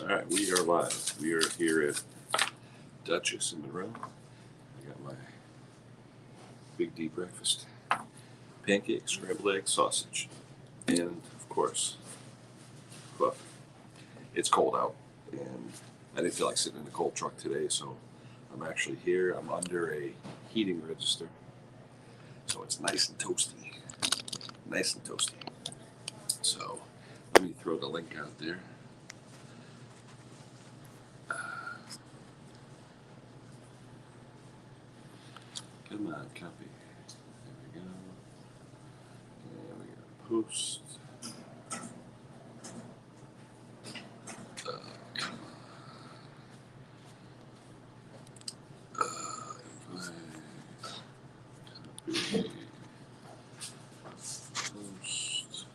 All right, we are live. We are here at Duchess in Monroe. I got my big D breakfast: pancakes, scrambled eggs, sausage, and of course, coffee. It's cold out, and I didn't feel like sitting in the cold truck today, so I'm actually here. I'm under a heating register, so it's nice and toasty. Nice and toasty. So let me throw the link out there. Come on, copy. There we go. And we got post. Come on. Invite. Copy. Post.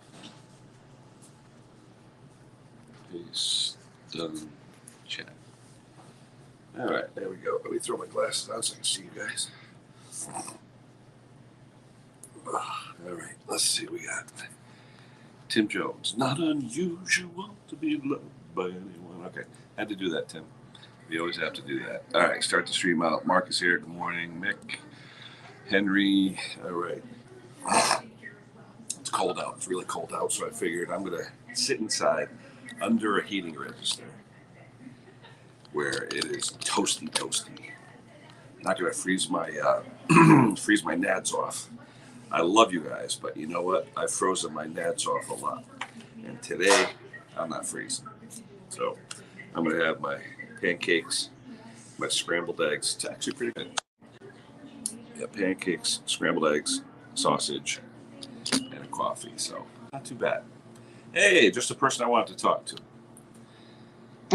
Paste. Done. Chat. All right, there we go. Let me throw my glasses on so I can see you guys. All right, let's see what we got. Tim Jones, not unusual to be loved by anyone. Okay, had to do that, Tim. We always have to do that. All right, start the stream out. Marcus here. Good morning. Mick, Henry. All right. It's cold out. It's really cold out, so I figured I'm going to sit inside under a heating register where it is toasty, toasty. Not going to freeze my freeze my nads off. I love you guys, but you know what? I've frozen my nads off a lot, and today I'm not freezing. So I'm going to have my pancakes, my scrambled eggs. It's actually pretty good. Yeah, pancakes, scrambled eggs, sausage, and a coffee. So not too bad. Hey, just the person I wanted to talk to.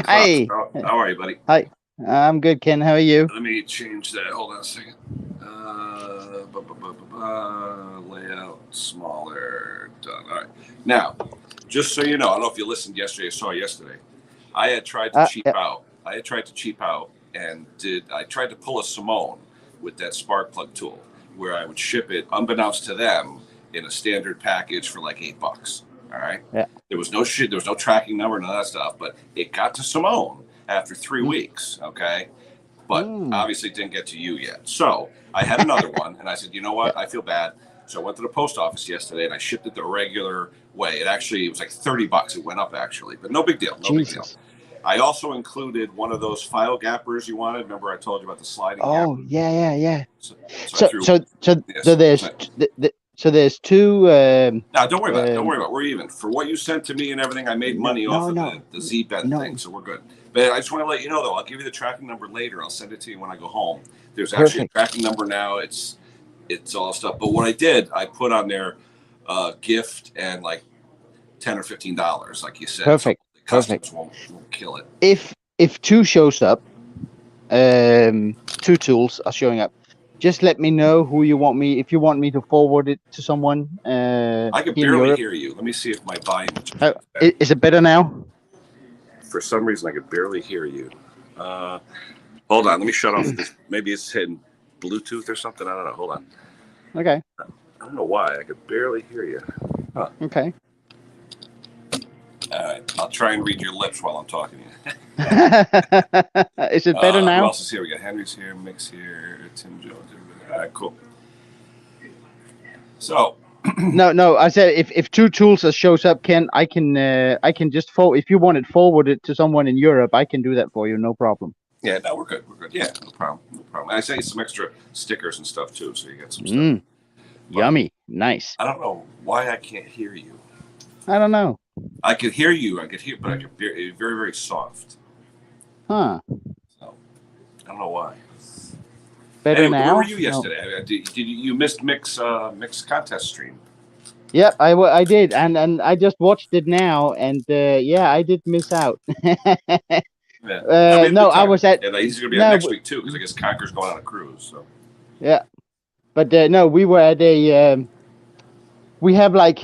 Hi. How are you, buddy? Hi. I'm good, Ken. How are you? Let me change that. Hold on a second. Layout smaller. Done. All right. Now, just so you know, I don't know if you listened yesterday or saw yesterday. I had tried to cheap out. I had tried to cheap out and I tried to pull a Simone with that spark plug tool where I would ship it unbeknownst to them in a standard package for like $8. All right. Yeah. There was no shit. There was no tracking number, none of that stuff. But it got to Simone after 3 weeks. Okay. But obviously didn't get to you yet. So I had another one, and I said, you know what? I feel bad. So I went to the post office yesterday, and I shipped it the regular way. It was like $30. It went up, actually, but no big deal. No big deal. I also included one of those file gappers you wanted. Remember I told you about the sliding gapper? Yeah. So there's two. No, don't worry about it. Don't worry about it. We're even. For what you sent to me and everything, I made money off of the Z-bend thing, so we're good. But I just want to let you know, though, I'll give you the tracking number later. I'll send it to you when I go home. There's actually a tracking number now. It's all stuff. But what I did, I put on there gift and like $10 or $15, like you said. Perfect. So the customers won't kill it. If two shows up, two tools are showing up. Just let me know who you want me. If you want me to forward it to someone. I can barely hear you. Let me see if my volume is it better now? For some reason, I could barely hear you. Hold on. Let me shut off this. Maybe it's hitting Bluetooth or something. I don't know. Hold on. Okay. I don't know why. I could barely hear you. Huh. Okay. All right. I'll try and read your lips while I'm talking to you. Is it better now? Who else is here? We got Henry's here, Mick's here, Tim Jones. All right, cool. So. No. I said if two tools shows up, Ken, I can just forward. If you want it forwarded to someone in Europe, I can do that for you. No problem. Yeah, no, we're good. We're good. Yeah, no problem. I sent you some extra stickers and stuff too, so you got some stuff. Yummy, nice. I don't know why I can't hear you. I don't know. I could hear you. But I could very, very soft. Huh. So I don't know why. Better now. Where were you yesterday? Did you missed Mick's contest stream? Yep, I did, and I just watched it now, and I did miss out. Yeah. I was at. Yeah, he's going to be on next week too, because I guess Conker's going on a cruise. So. Yeah, but no, we were at a. We have like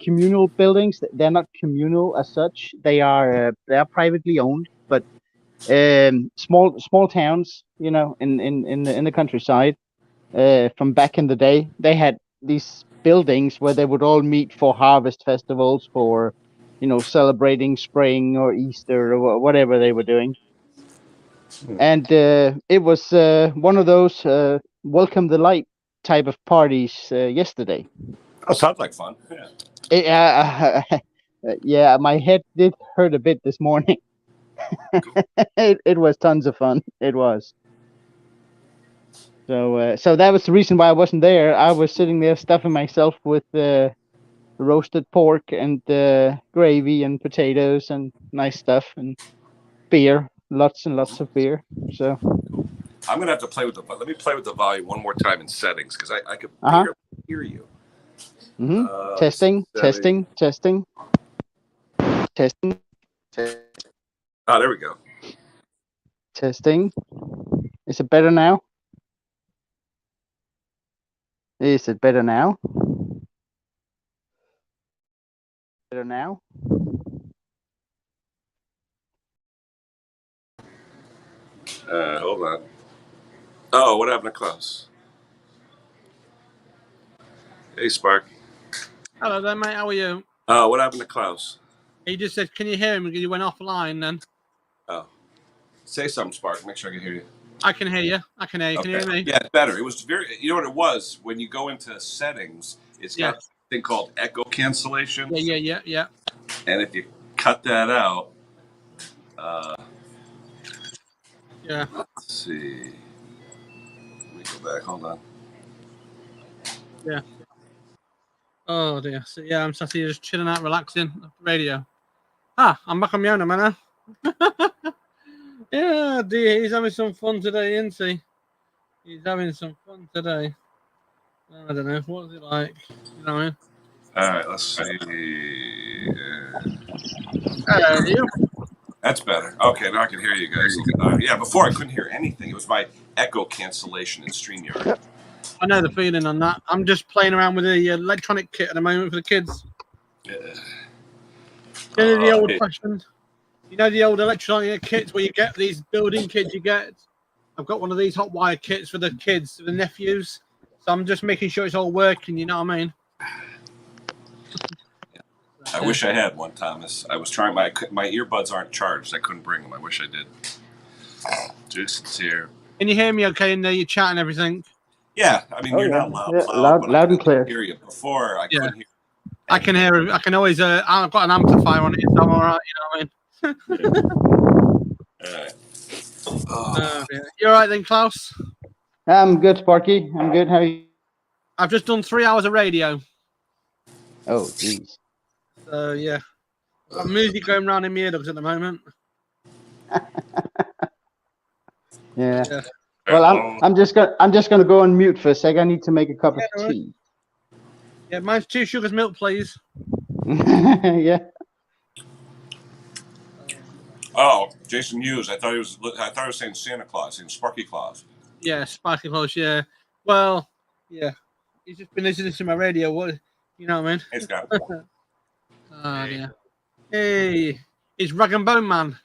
communal buildings. They're not communal as such. They are privately owned, but small towns, in the countryside. From back in the day, they had these buildings where they would all meet for harvest festivals, for celebrating spring or Easter or whatever they were doing. And it was one of those welcome the light type of parties yesterday. Oh, sounds like fun. Yeah. Yeah, my head did hurt a bit this morning. It was tons of fun. It was. So that was the reason why I wasn't there. I was sitting there stuffing myself with roasted pork and gravy and potatoes and nice stuff and beer, lots and lots of beer. So I'm gonna have to play with the. Let me play with the volume one more time in settings because I could Uh-huh. barely hear you. Testing, testing, testing, testing, Oh, there we go. testing. Is it better now? Is it better now? Better now? Hold on. Oh, what happened to Klaus? Hey, Spark. Hello there, mate. How are you? Oh, what happened to Klaus? He just said, "Can you hear him?" You went offline. Then Oh, say something, Spark. Make sure I can hear you. I can hear you. I can hear you. Okay. Can you hear me? Yeah, it's better. It was very. You know what it was when you go into settings. It's got a thing called echo cancellation. Yeah. And if you cut that out, Yeah. let's see. Let me go back. Hold on. Yeah. Oh dear. So yeah, I'm sat here just chilling out, relaxing. Radio. I'm back on my own, man. Yeah, dear. He's having some fun today, isn't he? He's having some fun today. I don't know. What's it like? You know what I mean? All right. Let's see. You. That's better. Okay, now I can hear you guys. Yeah, before I couldn't hear anything. It was my echo cancellation in StreamYard. I know the feeling on that. I'm just playing around with the electronic kit at the moment for the kids. Yeah. You know the old fashioned. You know the old electronic kits where you get these building kits you get? I've got one of these hot wire kits for the kids, for the nephews. So I'm just making sure it's all working, you know what I mean? I wish I had one, Thomas. I was trying. My earbuds aren't charged. I couldn't bring them. I wish I did. Jason's here. Can you hear me okay in there? Your chat and everything? Yeah, I mean, you're not loud, but loud I and clear. hear you. Before, I couldn't hear. I can hear. I can always. I've got an amplifier on it, so I'm all right. You know what I mean? All right. You all right then, Klaus? I'm good, Sparky. I'm good. How are you? I've just done 3 hours of radio. Oh, jeez. So yeah, got music going round in my earlobes at the moment. Yeah. Well, I'm just gonna go on mute for a sec. I need to make a cup of tea. Yeah, mine's 2 sugars milk, please. Yeah. Oh, Jason Hughes. I thought he was saying Santa Claus, saying Sparky Claus. Yeah, Sparky Claus. Yeah. Well, yeah. He's just been listening to my radio. What? You know what I mean? Hey, Scott. Oh yeah. Hey, it's Rag and Bone Man.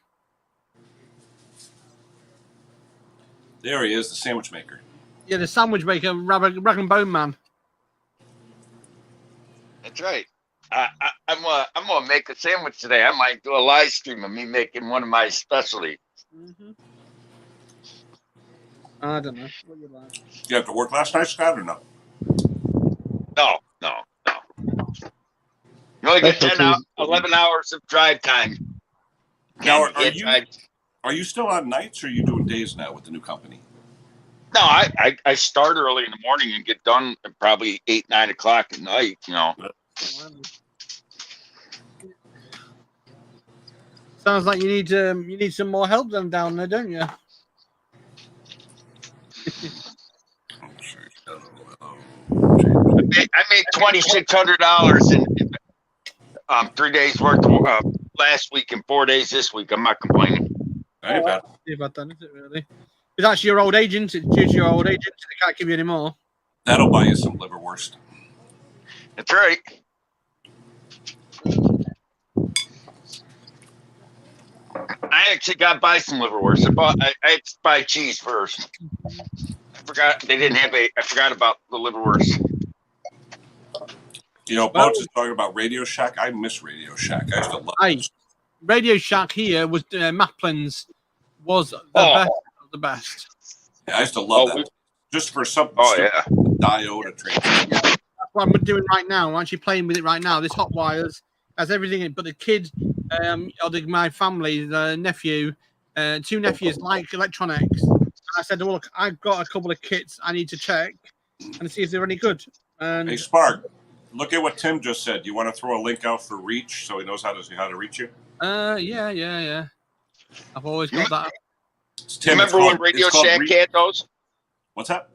There he is, the sandwich maker. Yeah, the sandwich maker, Rag and Bone Man. That's right. I'm gonna make a sandwich today. I might do a live stream of me making one of my specialties. Mm-hmm. I don't know. What you like? You have to work last night, Scott, or no? No. You only get 11 hours of drive time. Now, are you still on nights, or are you doing days now with the new company? No, I start early in the morning and get done at probably 8, 9 o'clock at night. You know. Sounds like you need some more help then down there, don't you? I made $2,600 in 3 days worth of last week and 4 days this week. I'm not complaining. Right, about that, is it really? It's actually your old agent. It's due to your old agent. They can't give you any more. That'll buy you some liverwurst. That's right. I actually got to buy some liverwurst. I had to buy cheese first. I forgot they didn't have I forgot about the liverwurst. You know, Boats is talking about Radio Shack. I miss Radio Shack. I used to love it. Radio Shack here was Maplin's was the best. Yeah, I used to love that. Just for some diode to transmit. That's what I'm doing right now. I'm actually playing with it right now. This hot wires has everything in it, but the kid, my family, the nephew, 2 nephews like electronics. And I said, well, look, I've got a couple of kits I need to check and see if they're any good. And Hey, Spark, look at what Tim just said. You want to throw a link out for Reach so he knows how to reach you? Yeah. I've always got that. Tim, remember when Radio Shack had those? What's that?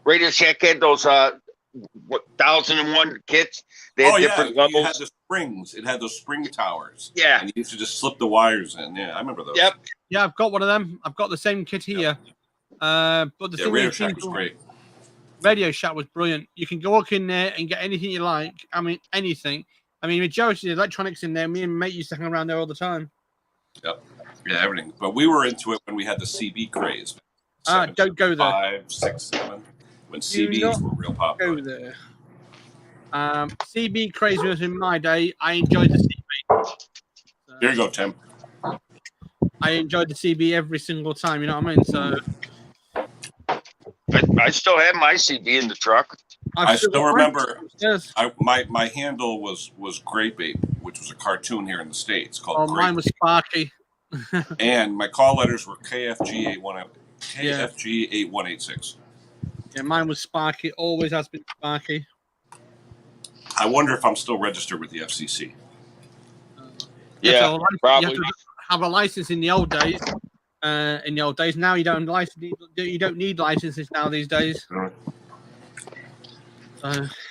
Radio Shack had those 1001 kits. They had different levels. It had the springs. It had those spring towers. Yeah. And you used to just slip the wires in. Yeah, I remember those. Yep. Yeah, I've got one of them. I've got the same kit here. But the thing Radio is, Shack was great. Radio Shack was brilliant. You can go walk in there and get anything you like. I mean, anything. I mean, majority of the electronics in there. Me and mate used to hang around there all the time. Yep. Yeah, everything. But we were into it when we had the CB craze. Don't go there. 5, 6, 7. When CBs were real popular. Go there. CB craze was in my day. I enjoyed the CB. There you go, Tim. I enjoyed the CB every single time. You know what I mean? So I still have my CB in the truck. I still remember. Yes. My handle was Grape Ape, which was a cartoon here in the States called. Mine was Sparky. And my call letters were KFG 8186. Yeah, mine was Sparky. Always has been Sparky. I wonder if I'm still registered with the FCC. Yeah, probably. You have to have a license in the old days. Now you don't need licenses now these days.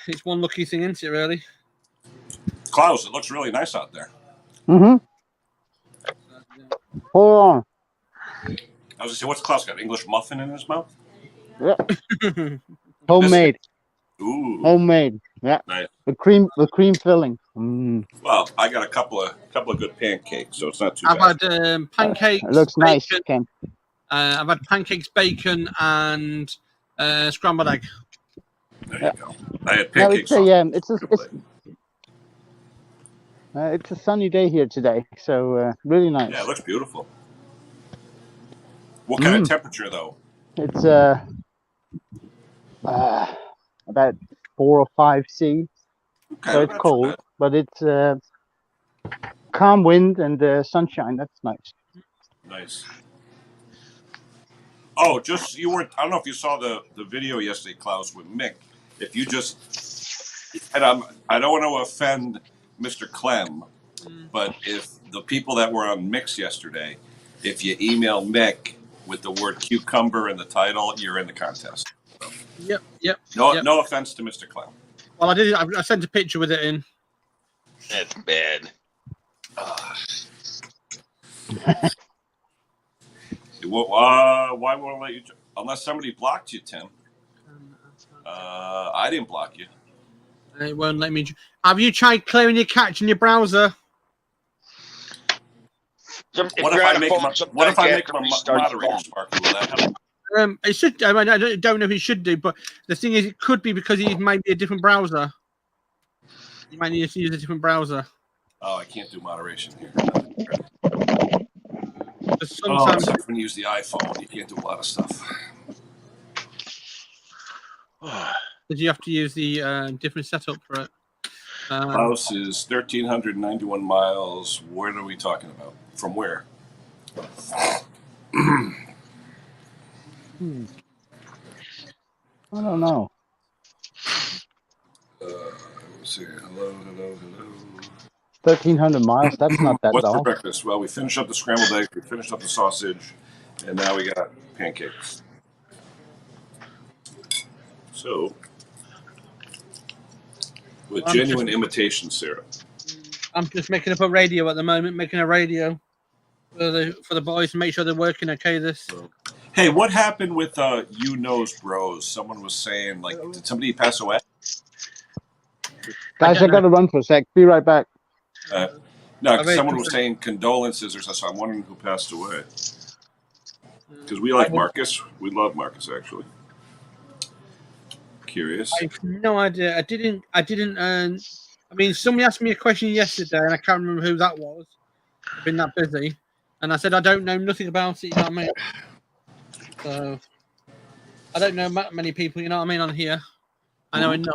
It's one lucky thing, isn't it? Really. Klaus, it looks really nice out there. Mm-hmm. Hold on. I was gonna say, what's Klaus got? English muffin in his mouth? Yeah. Homemade. Ooh. Homemade. Yeah. Nice. The cream filling. Mm. Well, I got a couple of good pancakes, so it's not too I've bad. had pancakes. It looks bacon. nice, Ken. I've had pancakes, bacon, and scrambled egg. There you go. I had pancakes. It's a sunny day here today, so really nice. Yeah, it looks beautiful. What kind of temperature, though? It's about 4 or 5 C, Okay, so it's cold, but it's calm wind and sunshine. That's nice. Nice. Oh, just you weren't. I don't know if you saw the video yesterday, Klaus, with Mick. If you just, and I don't want to offend Mr. Clem, but if the people that were on Mick's yesterday, if you email Mick with the word cucumber in the title, you're in the contest. So. Yep. No offense to Mr. Clem. Well, I did. I sent a picture with it in. That's bad. Why won't I let you? Unless somebody blocked you, Tim. I didn't block you. It won't let me. Have you tried clearing your cache in your browser? What if I make my moderator, Sparky? Will that help? It should. I mean, I don't know if it should do, but the thing is, it could be because it might be a different browser. You might need to use a different browser. Oh, I can't do moderation here. Sometimes when you use the iPhone, you can't do a lot of stuff. Because you have to use the different setup for it. House is 1,391 miles. What are we talking about? From where? I don't know. Let's see. Hello. 1,300 miles. That's not that What's dull. for breakfast? Well, we finished up the scrambled egg. We finished up the sausage, and now we got pancakes. So, with genuine imitation syrup. I'm just making up a radio at the moment. Making a radio for the boys to make sure they're working okay. Hey, what happened with You Knows Bros? Someone was saying, like, did somebody pass away? Guys, I got to run for a sec. Be right back. No, someone was saying condolences or something. So I'm wondering who passed away. Because we like Marcus. We love Marcus, actually. curious. I have no idea. I didn't. I mean, somebody asked me a question yesterday, and I can't remember who that was. I've been that busy, and I said I don't know nothing about it. You know what I mean? So I don't know many people. You know what I mean on here. I know enough.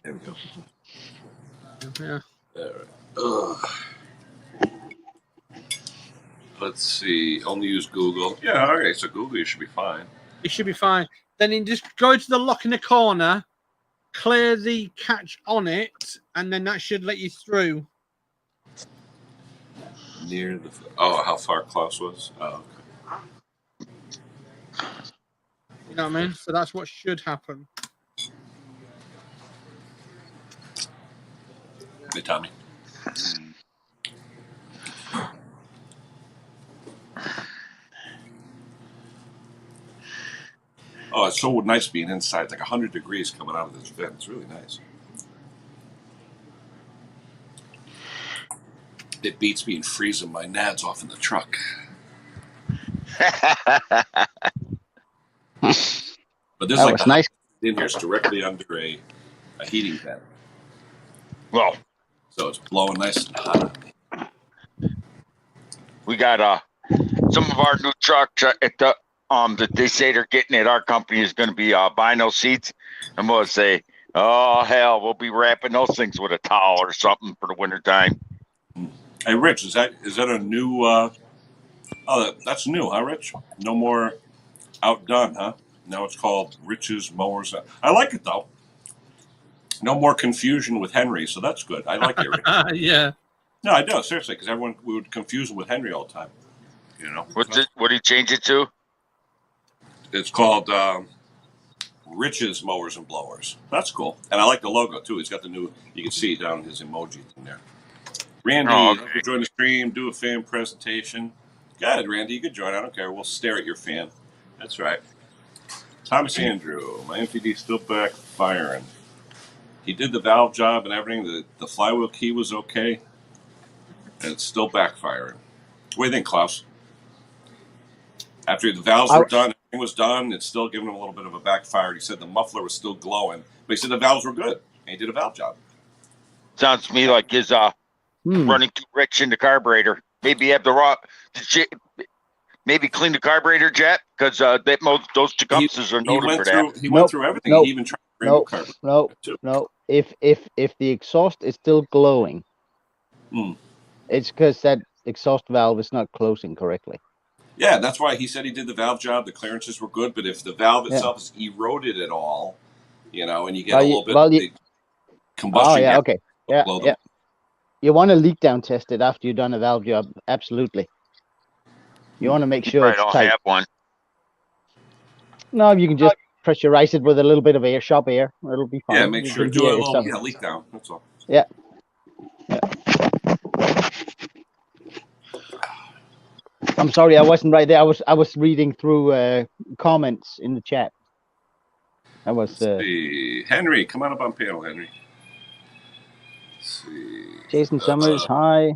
There we go. Yeah. All right. Ugh. Let's see. Only use Google. Yeah, okay. So Google, you should be fine. It should be fine. Then you just go to the lock in the corner, clear the catch on it, and then that should let you through. Near the. Oh, how far Klaus was? Oh, okay. You know what I mean? So that's what should happen. Hey, Tommy. Oh, it's so nice being inside. It's like 100 degrees coming out of this vent. It's really nice. It beats being freezing my nads off in the truck. But this is like the nice. in here is directly under a heating vent. Well, So it's blowing nice and hot. we got some of our new trucks at the that they say they're getting at our company is going to be vinyl seats. I'm going to say, oh hell, we'll be wrapping those things with a towel or something for the wintertime. Hey, Rich, is that a new? Oh, that's new, huh, Rich? No more outdone, huh? Now it's called Rich's Mowers. I like it though. No more confusion with Henry, so that's good. I like it. Rich. Yeah. No, I do seriously, because we would confuse him with Henry all the time. You know. What do you change it to? It's called Rich's Mowers and Blowers. That's cool, and I like the logo too. He's got the new. You can see down his emoji in there. Randy, okay. join the stream, do a fan presentation. Go ahead, Randy. You can join. I don't care. We'll stare at your fan. That's right. Thomas Andrew, my MPD still back firing. He did the valve job and everything. The flywheel key was okay, and it's still backfiring. What do you think, Klaus? After the valves were done, everything was done. It's still giving him a little bit of a backfire. He said the muffler was still glowing, but he said the valves were good, and he did a valve job. Sounds to me like his running too rich in the carburetor. Maybe have maybe clean the carburetor jet because those Tecumsehs are noted for that. He went through everything. He even tried to bring the carburetor. No. If the exhaust is still glowing, it's because that exhaust valve is not closing correctly. Yeah, that's why he said he did the valve job. The clearances were good, but if the valve itself is eroded at all, and you get a little bit of the combustion. Oh, yeah, okay. Yeah. You want to leak down test it after you've done a valve job. Absolutely. You want to make sure it's tight. Have one. No, you can just pressurize it with a little bit of shop air. It'll be fine. Yeah, make sure do a little leak down. That's all. Yeah. I'm sorry, I wasn't right there. I was reading through comments in the chat. I was. See. Henry, come on up on panel, Henry. Let's see. Jason Summers, hi.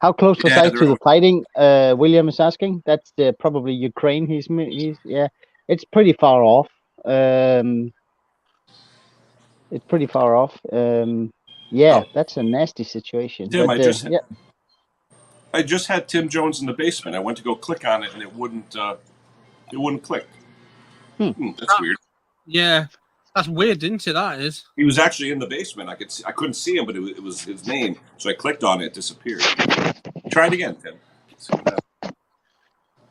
How close was I to the fighting? William is asking. That's probably Ukraine. He's it's pretty far off. It's pretty far off. That's a nasty situation. Tim, but, I just had Tim Jones in the basement. I went to go click on it and it wouldn't click. That's weird. Yeah. That's weird, isn't it? That is. He was actually in the basement. I couldn't see him, but it was his name. So I clicked on it, it disappeared. Try it again, Tim.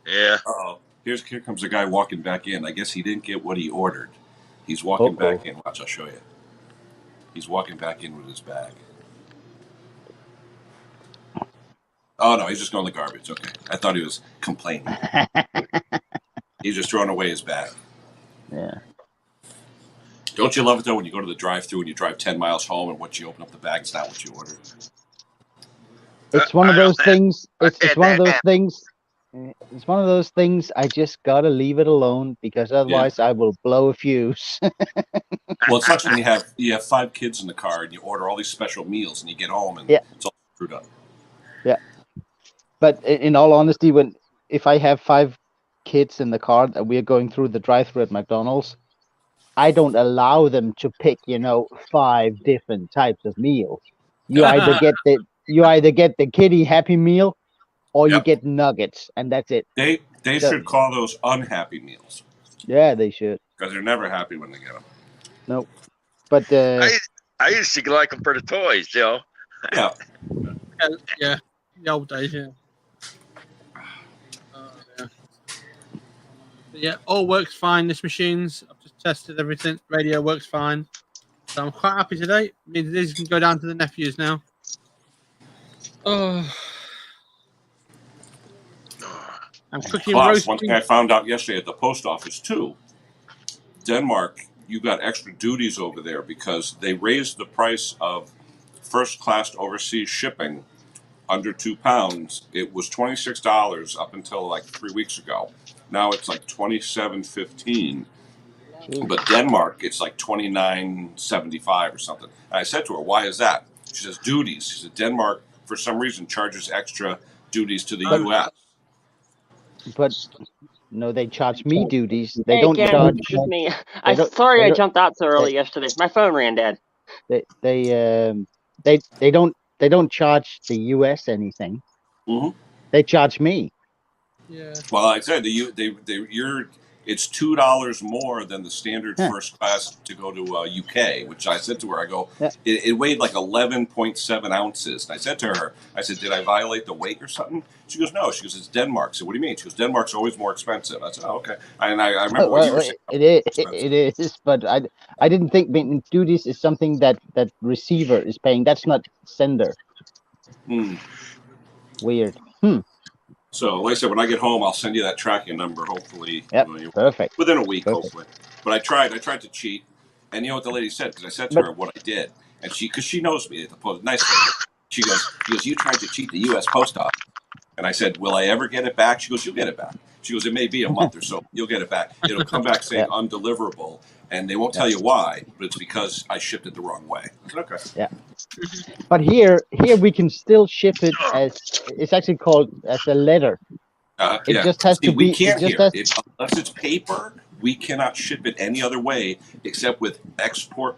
Yeah. Uh-oh. Here comes a guy walking back in. I guess he didn't get what he ordered. He's walking back in. Watch, I'll show you. He's walking back in with his bag. Oh, no, he's just going to the garbage. Okay. I thought he was complaining. He's just throwing away his bag. Yeah. Don't you love it, though, when you go to the drive-thru and you drive 10 miles home and once you open up the bag, it's not what you ordered? It's one of those things. It's one of those things. It's one of those things. I just got to leave it alone because otherwise I will blow a fuse. Well, it sucks when you have 5 kids in the car and you order all these special meals and you get home and it's all screwed up. Yeah. But in all honesty, if I have 5 kids in the car and we're going through the drive-thru at McDonald's, I don't allow them to pick, 5 different types of meals. You either get the kitty happy meal, or you Yep. get nuggets, and that's it. They So- should call those unhappy meals Yeah, they should. because they're never happy when they get them. No, but I used to like them for the toys, Joe. Yeah. Yeah, the old days, yeah. Yeah. But yeah, all works fine. This machine's, I've just tested everything. Radio works fine. So I'm quite happy today. It means these can go down to the nephews now. Oh. I'm cooking Plus, roast. one thing I found out yesterday at the post office too, Denmark, you got extra duties over there because they raised the price of first class overseas shipping under £2. It was $26 up until like 3 weeks ago. Now it's like $27.15. But Denmark, it's like $29.75 or something. And I said to her, "Why is that?" She says, "Duties." She said, "Denmark, for some reason, charges extra duties to the U.S." but no, they charge me duties. They Hey, don't Ken, charge. it's just me. they don't- Sorry they I don't- jumped out so early yesterday. My phone ran dead. They don't charge the U.S. anything. Mhm. They charge me. Yeah. Well, like I said, it's $2 more than the standard Yeah. first class to go to UK. Which I said to her, I go, Yeah. it weighed like 11.7 ounces. And I said to her, I said, "Did I violate the weight or something?" She goes, "No." She goes, "It's Denmark." I said, "What do you mean?" She goes, "Denmark's always more expensive." I said, "Oh, okay." And I remember what you were saying. It is, but I didn't think maintenance duties is something that receiver is paying. That's not sender. Hmm. Weird. So, like I said, when I get home, I'll send you that tracking number. Hopefully, Yep. Perfect. within a week, Perfect. hopefully. But I tried to cheat, and you know what the lady said? Because I said to her what I did, and because she knows me, the post, nice lady. She goes, "You tried to cheat the U.S. Post Office," and I said, "Will I ever get it back?" She goes, "You'll get it back." She goes, "It may be a month or so. You'll get it back. It'll come back saying undeliverable, and they won't tell you why, but it's because I shipped it the wrong way." I said, "Okay." Yeah. But here we can still ship it as it's actually called as a letter. It just has to we be. can't It just here. has. Unless it's paper, we cannot ship it any other way except with export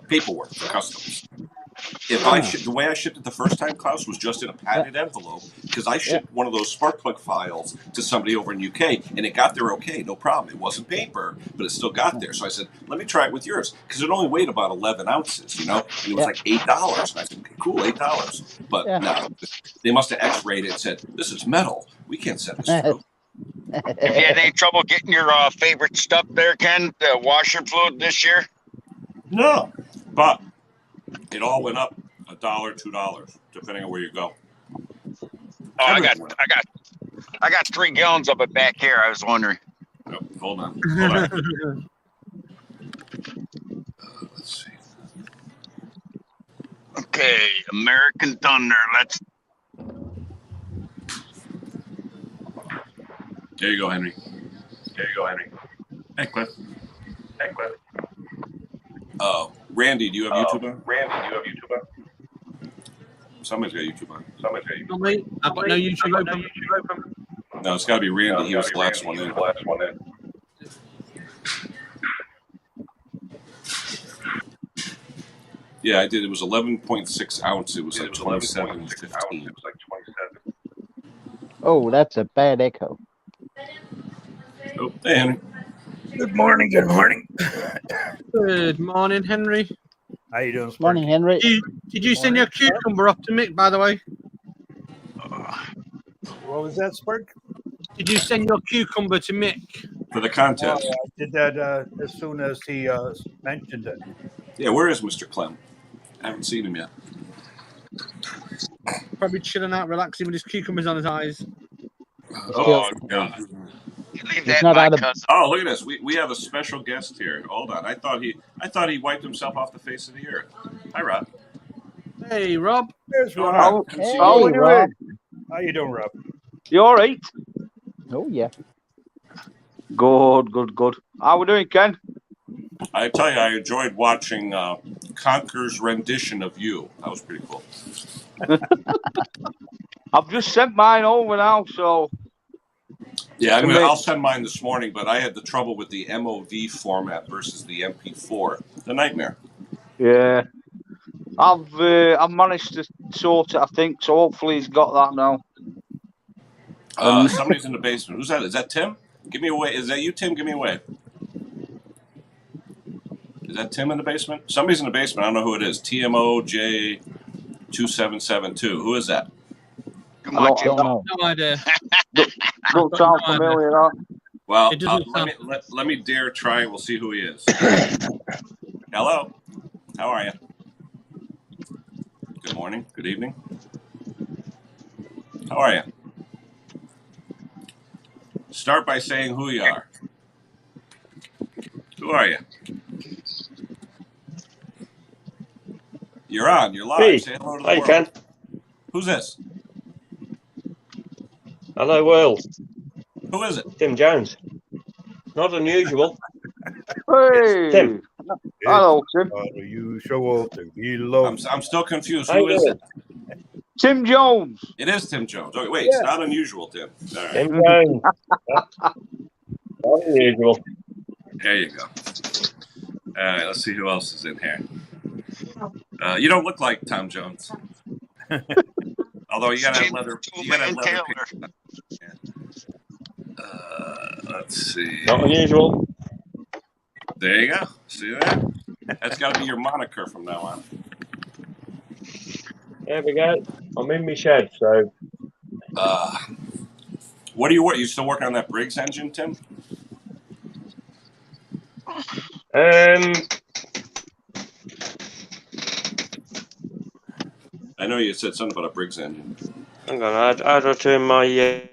paperwork for customs. If the way I shipped it the first time, Klaus, was just in a padded envelope because I shipped one of those spark plug files to somebody over in UK and it got there okay, no problem. It wasn't paper, but it still got there. So I said, "Let me try it with yours," because it only weighed about 11 ounces, and it was like $8. And I said, "Okay, cool, $8." But no, they must have X-rayed it and said, "This is metal. We can't send this through." Have you had any trouble getting your favorite stuff there, Ken? The washer fluid this year? No, but it all went up $1, $2, depending on where you go. Oh, I got 3 gallons of it back here. I was wondering. Nope, hold on. Let's see. Okay, American Thunder. There you go, Henry. Hey, Cliff. Randy, do you have YouTube on? Somebody's got YouTube on. Not me. I've got no YouTube open. No, it's got to be Randy. He was the last one in. Yeah, I did. It was 11.6 ounce. It was like 27.15. Oh, that's a bad echo. Oh, hey, Henry. Good morning. Good morning, Henry. How you doing, Morning, Sparky? Henry. Did you send your cucumber up to Mick, by the way? What was that, Spark? Did you send your cucumber to Mick? For the contest. I did that as soon as he mentioned it. Yeah, where is Mr. Clem? I haven't seen him yet. Probably chilling out, relaxing with his cucumbers on his eyes. Oh, God. You leave that not my out of- cousin. Oh, look at this. We have a special guest here. Hold on. I thought he wiped himself off the face of the earth. Hi, Rob. Hey, Rob. There's Hold Rob. on. Hey, How Rob. you doing, Rob? You all right? Oh yeah. Good. How we doing, Ken? I tell you, I enjoyed watching Conker's rendition of you. That was pretty cool. I've just sent mine over now, so Yeah, I'll send mine this morning, but I had the trouble with the MOV format versus the MP4. The nightmare. Yeah. I've managed to sort it, I think, so hopefully he's got that now. Somebody's in the basement. Who's that? Is that Tim? Give me a wave. Is that you, Tim? Give me a wave. Is that Tim in the basement? Somebody's in the basement. I don't know who it is. TMOJ2772. Who is that? Too much. Don't know. No idea. Don't sound familiar, that. Well, It doesn't let me dare try. We'll see who he is. Hello. How are you? Good morning. Good evening. How are you? Start by saying who you are. Who are you? You're on. You're live. Hey. Say hello to the Hey, world. Ken. Who's this? Hello, world. Who is it? Tim Jones. Not unusual. Hey! Tim. Hello, Tim. Unusual to be low. I'm still confused. How Who you is doing? it? Tim Jones. It is Tim Jones. Okay, wait, it's not unusual, Tim. All right. Tim Jones. Not unusual. There you go. All right, let's see who else is in here. You don't look like Tom Jones. Although you gotta have leather. You gotta have leather. Yeah. Let's see. Not unusual. There you go. See that? That's got to be your moniker from now on. There we go. I'm in my shed, so. What do you work? You still working on that Briggs engine, Tim? I know you said something about a Briggs engine. Hang on, how do I turn my.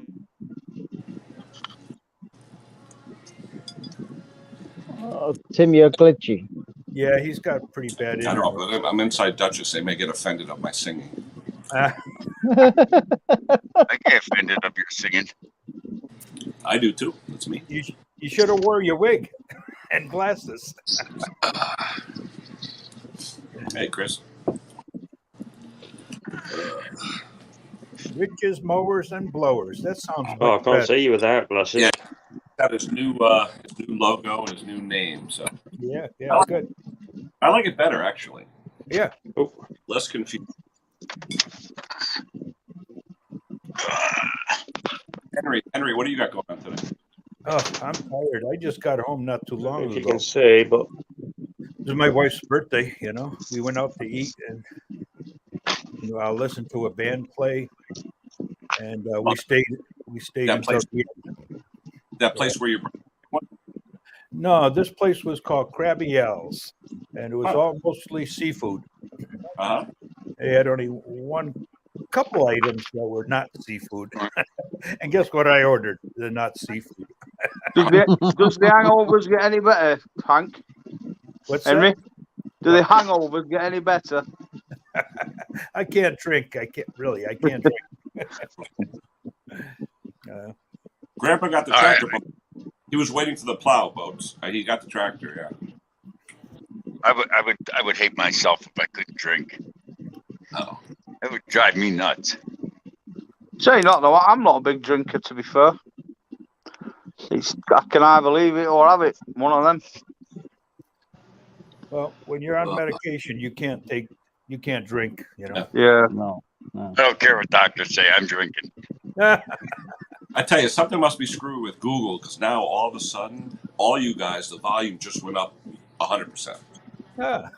Oh, Tim, you're glitchy. Yeah, he's got pretty bad I know, internet. but I'm inside Duchess. They may get offended of my singing. I get offended of your singing. I do too. That's me. You should have wore your wig and glasses. Hey, Chris. Witches, mowers, and blowers. That sounds much Oh, I can't better. see you without glasses. Yeah. Got his new logo and his new name. So Yeah, good. I like it better, actually. Yeah. Oh. Less confused. Henry, what do you got going on today? Oh, I'm tired. I just got home not too long If you ago. can see, but. It was my wife's birthday, you know. We went out to eat and I listened to a band play, and we stayed That until place- the end. That place where you No, this place was called Krabby Al's, and it was all mostly seafood. They had only couple items that were not seafood. And guess what I ordered? They're not seafood. Does the hangovers get any better, Hank? What's Henry? that? Do the hangovers get any better? I can't drink. I can't drink. Grandpa got the tractor boat. He was waiting for the plow boats. He got the tractor, yeah. I would hate myself if I couldn't drink. Oh. It would drive me nuts. Say not though. I'm not a big drinker, to be fair. I can either leave it or have it. One of them. Well, when you're on medication, you can't drink, you know. Yeah. No. I don't care what doctors say. I'm drinking. I tell you, something must be screwed with Google because now all of a sudden, all you guys, the volume just went up 100%. Ah,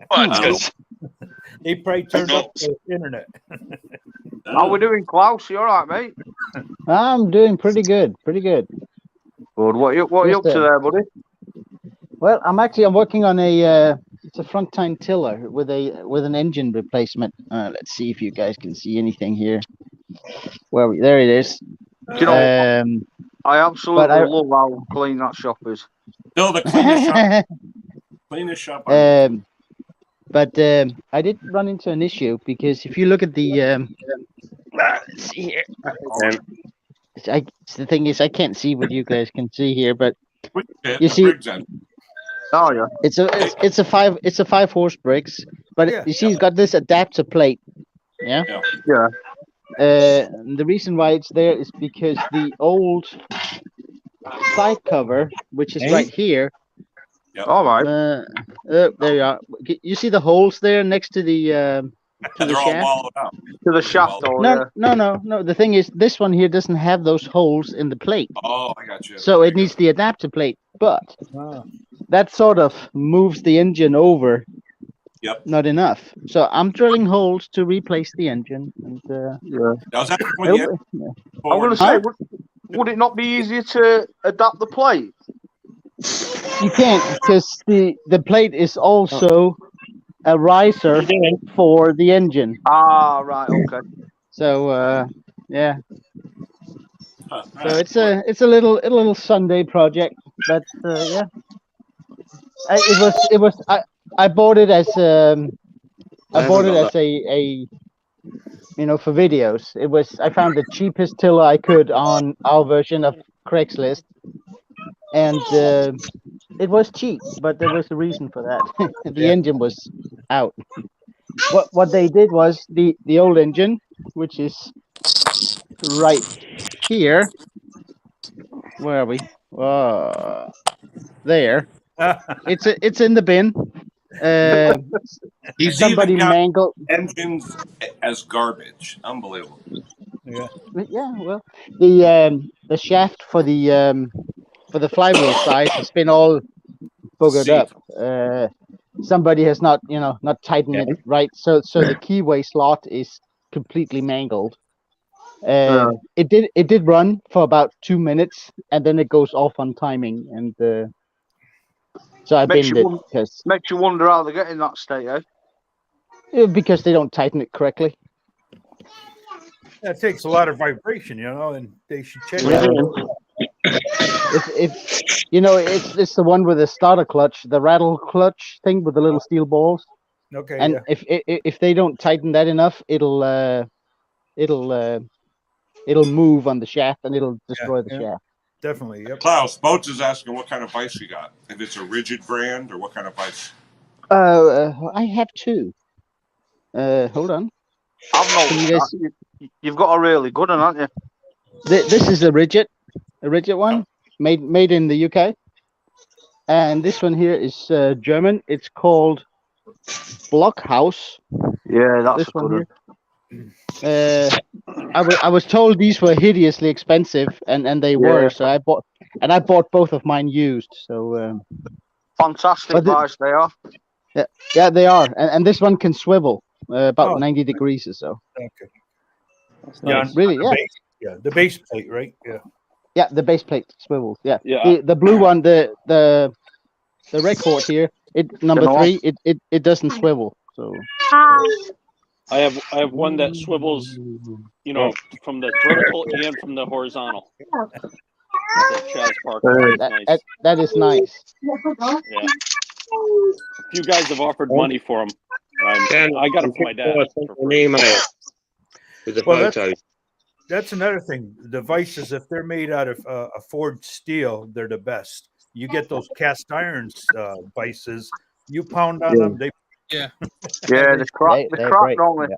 Well, it's 'cause they probably turned up the internet. How we doing, Klaus? You all right, mate? I'm doing pretty good. Good. What you up to there, buddy? Well, I'm working on it's a front tine tiller with an engine replacement. Let's see if you guys can see anything here. There it is. You know, I absolutely love how clean that shop is. Still the cleanest shop. Cleanest shop. But I did run into an issue because if you look at the let's see here. The thing is, I can't see what you guys can see here, but you see, oh yeah, it's a 5 horse Briggs, but you see, it's got this adapter plate. Yeah. Yeah. The reason why it's there is because the old side cover, which is Hey? right here. All right. There you are. You see the holes there next to the They're all shaft? wallowed out. To the shaft, oh No, yeah. no. The thing is, this one here doesn't have those holes in the plate, Oh, I got you. so There it you needs the adapter plate. But Ah. that sort of moves the engine over. Yep. Not enough. So I'm drilling holes to replace the engine. And Yeah. Now, is that when the I'm going to say, would it not be easier to adapt the plate? you can't, because the plate is also a riser for the engine. Ah, right, okay. So yeah. Huh. So it's a little Sunday project, but yeah. I bought it as a for videos. I found the cheapest tiller I could on our version of Craigslist, and it was cheap, but there was a reason for that. The engine was out. What they did was the old engine, which is right here. Where are we? There. It's in the bin. He's Somebody even got mangled engines as garbage. Unbelievable. Yeah. Yeah, well, the shaft for the flywheel side has been all boogered See. up. Somebody has not tightened it right, so the keyway slot is completely mangled. It did run for about 2 minutes, and then it goes off on timing, and so I binned it because Makes you wonder how they get in that state, because they don't tighten it correctly. That takes a lot of vibration, and they should check Yeah. It's the one with the starter clutch, the rattle clutch thing with the little steel balls. Okay. And if they don't tighten that enough, it'll move on the shaft and it'll destroy the shaft. Definitely. Yep. Klaus, Boats is asking what kind of vice you got. If it's a rigid brand or what kind of vice. I have two. Hold on. I've noticed you've got a really good one, haven't you? This is a rigid one, made in the UK, and this one here is German. It's called Blockhaus. Yeah, that's this a good one. I was told these were hideously expensive, and they were. So I bought both of mine used. So fantastic vice they are. Yeah, they are, and this one can swivel about 90 degrees or so. Okay. Nice. Really, yeah. The base plate, right? Yeah. Yeah, the base plate swivels. Yeah. Yeah. The blue one, the record here, number 3, it doesn't swivel. So I have one that swivels, from the vertical and from the horizontal. It's a Chaz Parker. That is nice. Yeah. A few guys have offered money for them. I got them for my dad. With the photo. That's another thing. The vices, if they're made out of a forged steel, they're the best. You get those cast irons vices, you pound on them, they're cracked, don't they?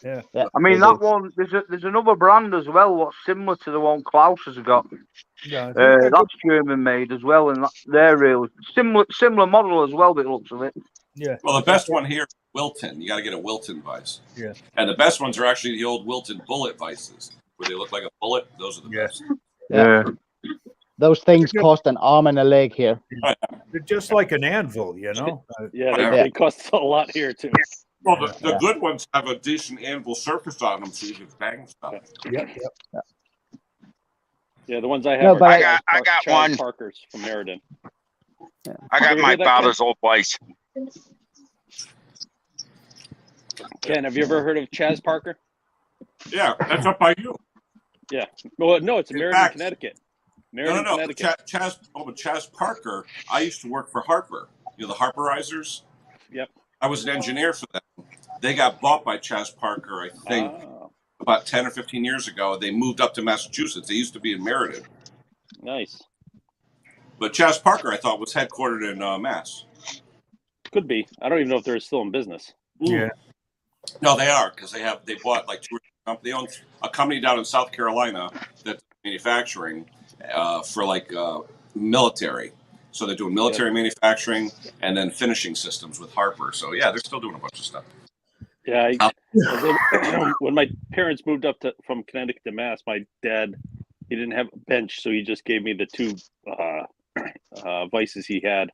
Yeah. I mean that one. There's another brand as well. What's similar to the one Klaus has got. Yeah, that's German made as well, and they're real similar model as well. But it looks of it. Yeah. Well, the best one here, Wilton. You got to get a Wilton vice. Yeah. And the best ones are actually the old Wilton bullet vices, where they look like a bullet. Those are the best. Yeah. Those things cost an arm and a leg here. They're just like an anvil, Yeah, they cost a lot here too. Well, the good ones have a decent anvil surface on them, so you can bang stuff. Yep. Yeah, the ones I have. I got Chaz one. Parkers from Meriden. Yeah. I got my father's old vice. Ken, have you ever heard of Chaz Parker? Yeah, that's up by you. Yeah. Well, no, it's in Meriden, Connecticut. Meriden, No. Connecticut. Chaz Parker. I used to work for Harper. The Harperizers. Yep. I was an engineer for them. They got bought by Chaz Parker, I think, about 10 or 15 years ago. They moved up to Massachusetts. They used to be in Meriden. Nice. But Chaz Parker, I thought, was headquartered in Mass. Could be. I don't even know if they're still in business. Yeah. No, they are, because they bought like 2 or 3 companies. They own a company down in South Carolina that's manufacturing, for like military. So they're doing military manufacturing and then finishing systems with Harper. So yeah, they're still doing a bunch of stuff. Yeah, when my parents moved up from Connecticut to Mass, my dad, he didn't have a bench, so he just gave me the two vices he had,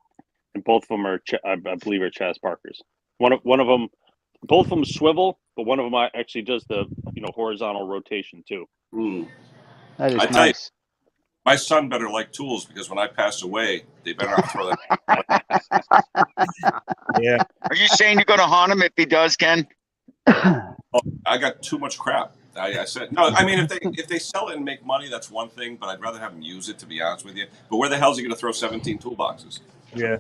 and both of them are, I believe, are Chaz Parker's. One of them, both of them swivel, but one of them actually does the horizontal rotation too. That is I tell you, nice. my son better like tools because when I pass away, they better not throw that. Yeah. Are you saying you're going to haunt him if he does, Ken? I got too much crap. I said no. I mean, if they sell it and make money, that's one thing. But I'd rather have them use it, to be honest with you. But where the hell is he going to throw 17 toolboxes? Yeah.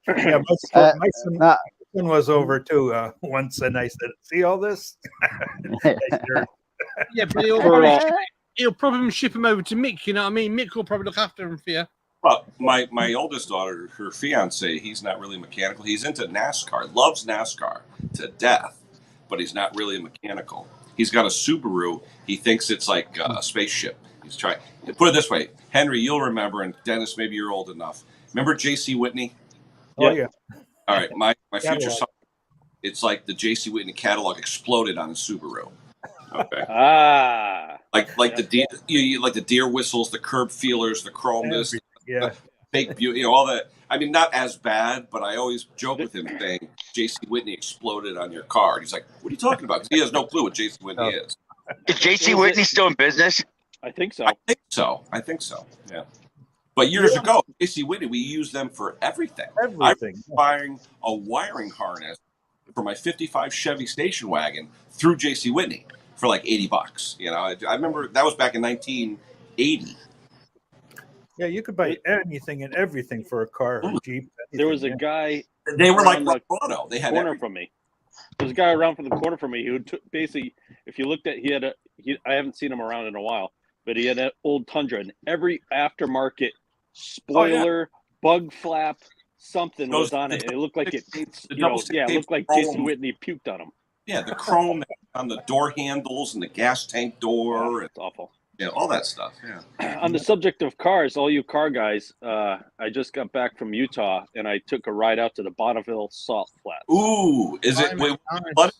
Yeah. My son was over too once, and I said, "See all this?" Yeah, but he'll probably ship him over to Mick. You know what I mean? Mick will probably look after him for you. Well, my oldest daughter, her fiance, he's not really mechanical. He's into NASCAR, loves NASCAR to death, but he's not really mechanical. He's got a Subaru. He thinks it's like a spaceship. He's trying. Put it this way, Henry, you'll remember, and Dennis, maybe you're old enough. Remember J.C. Whitney? Oh yeah. All right, my future son. It's like the J.C. Whitney catalog exploded on his Subaru. Okay. Like the deer, like the deer whistles, the curb feelers, the chrome this, the fake beauty, all that. I mean, not as bad, but I always joke with him saying J.C. Whitney exploded on your car. And he's like, "What are you talking about?" Because he has no clue what J.C. Whitney is. Is J.C. Whitney still in business? I think so. I think so. Yeah. But years ago, J.C. Whitney, we used them for everything. I was buying a wiring harness for my '55 Chevy station wagon through J.C. Whitney for like $80. You know, I remember that was back in 1980. Yeah, you could buy anything and everything for a car or Jeep. There was a guy. They were like Auto. They had corner from me. There's a guy around from the corner from me who basically, if you looked at, I haven't seen him around in a while, but he had an old Tundra, and every aftermarket spoiler, bug flap, something was on it. And it looked like it looked like J.C. Whitney puked on him. Yeah, the chrome on the door handles and the gas tank door. It's awful. Yeah, all that stuff. Yeah. On the subject of cars, all you car guys, I just got back from Utah and I took a ride out to the Bonneville Salt Flats. Ooh, is it flooded?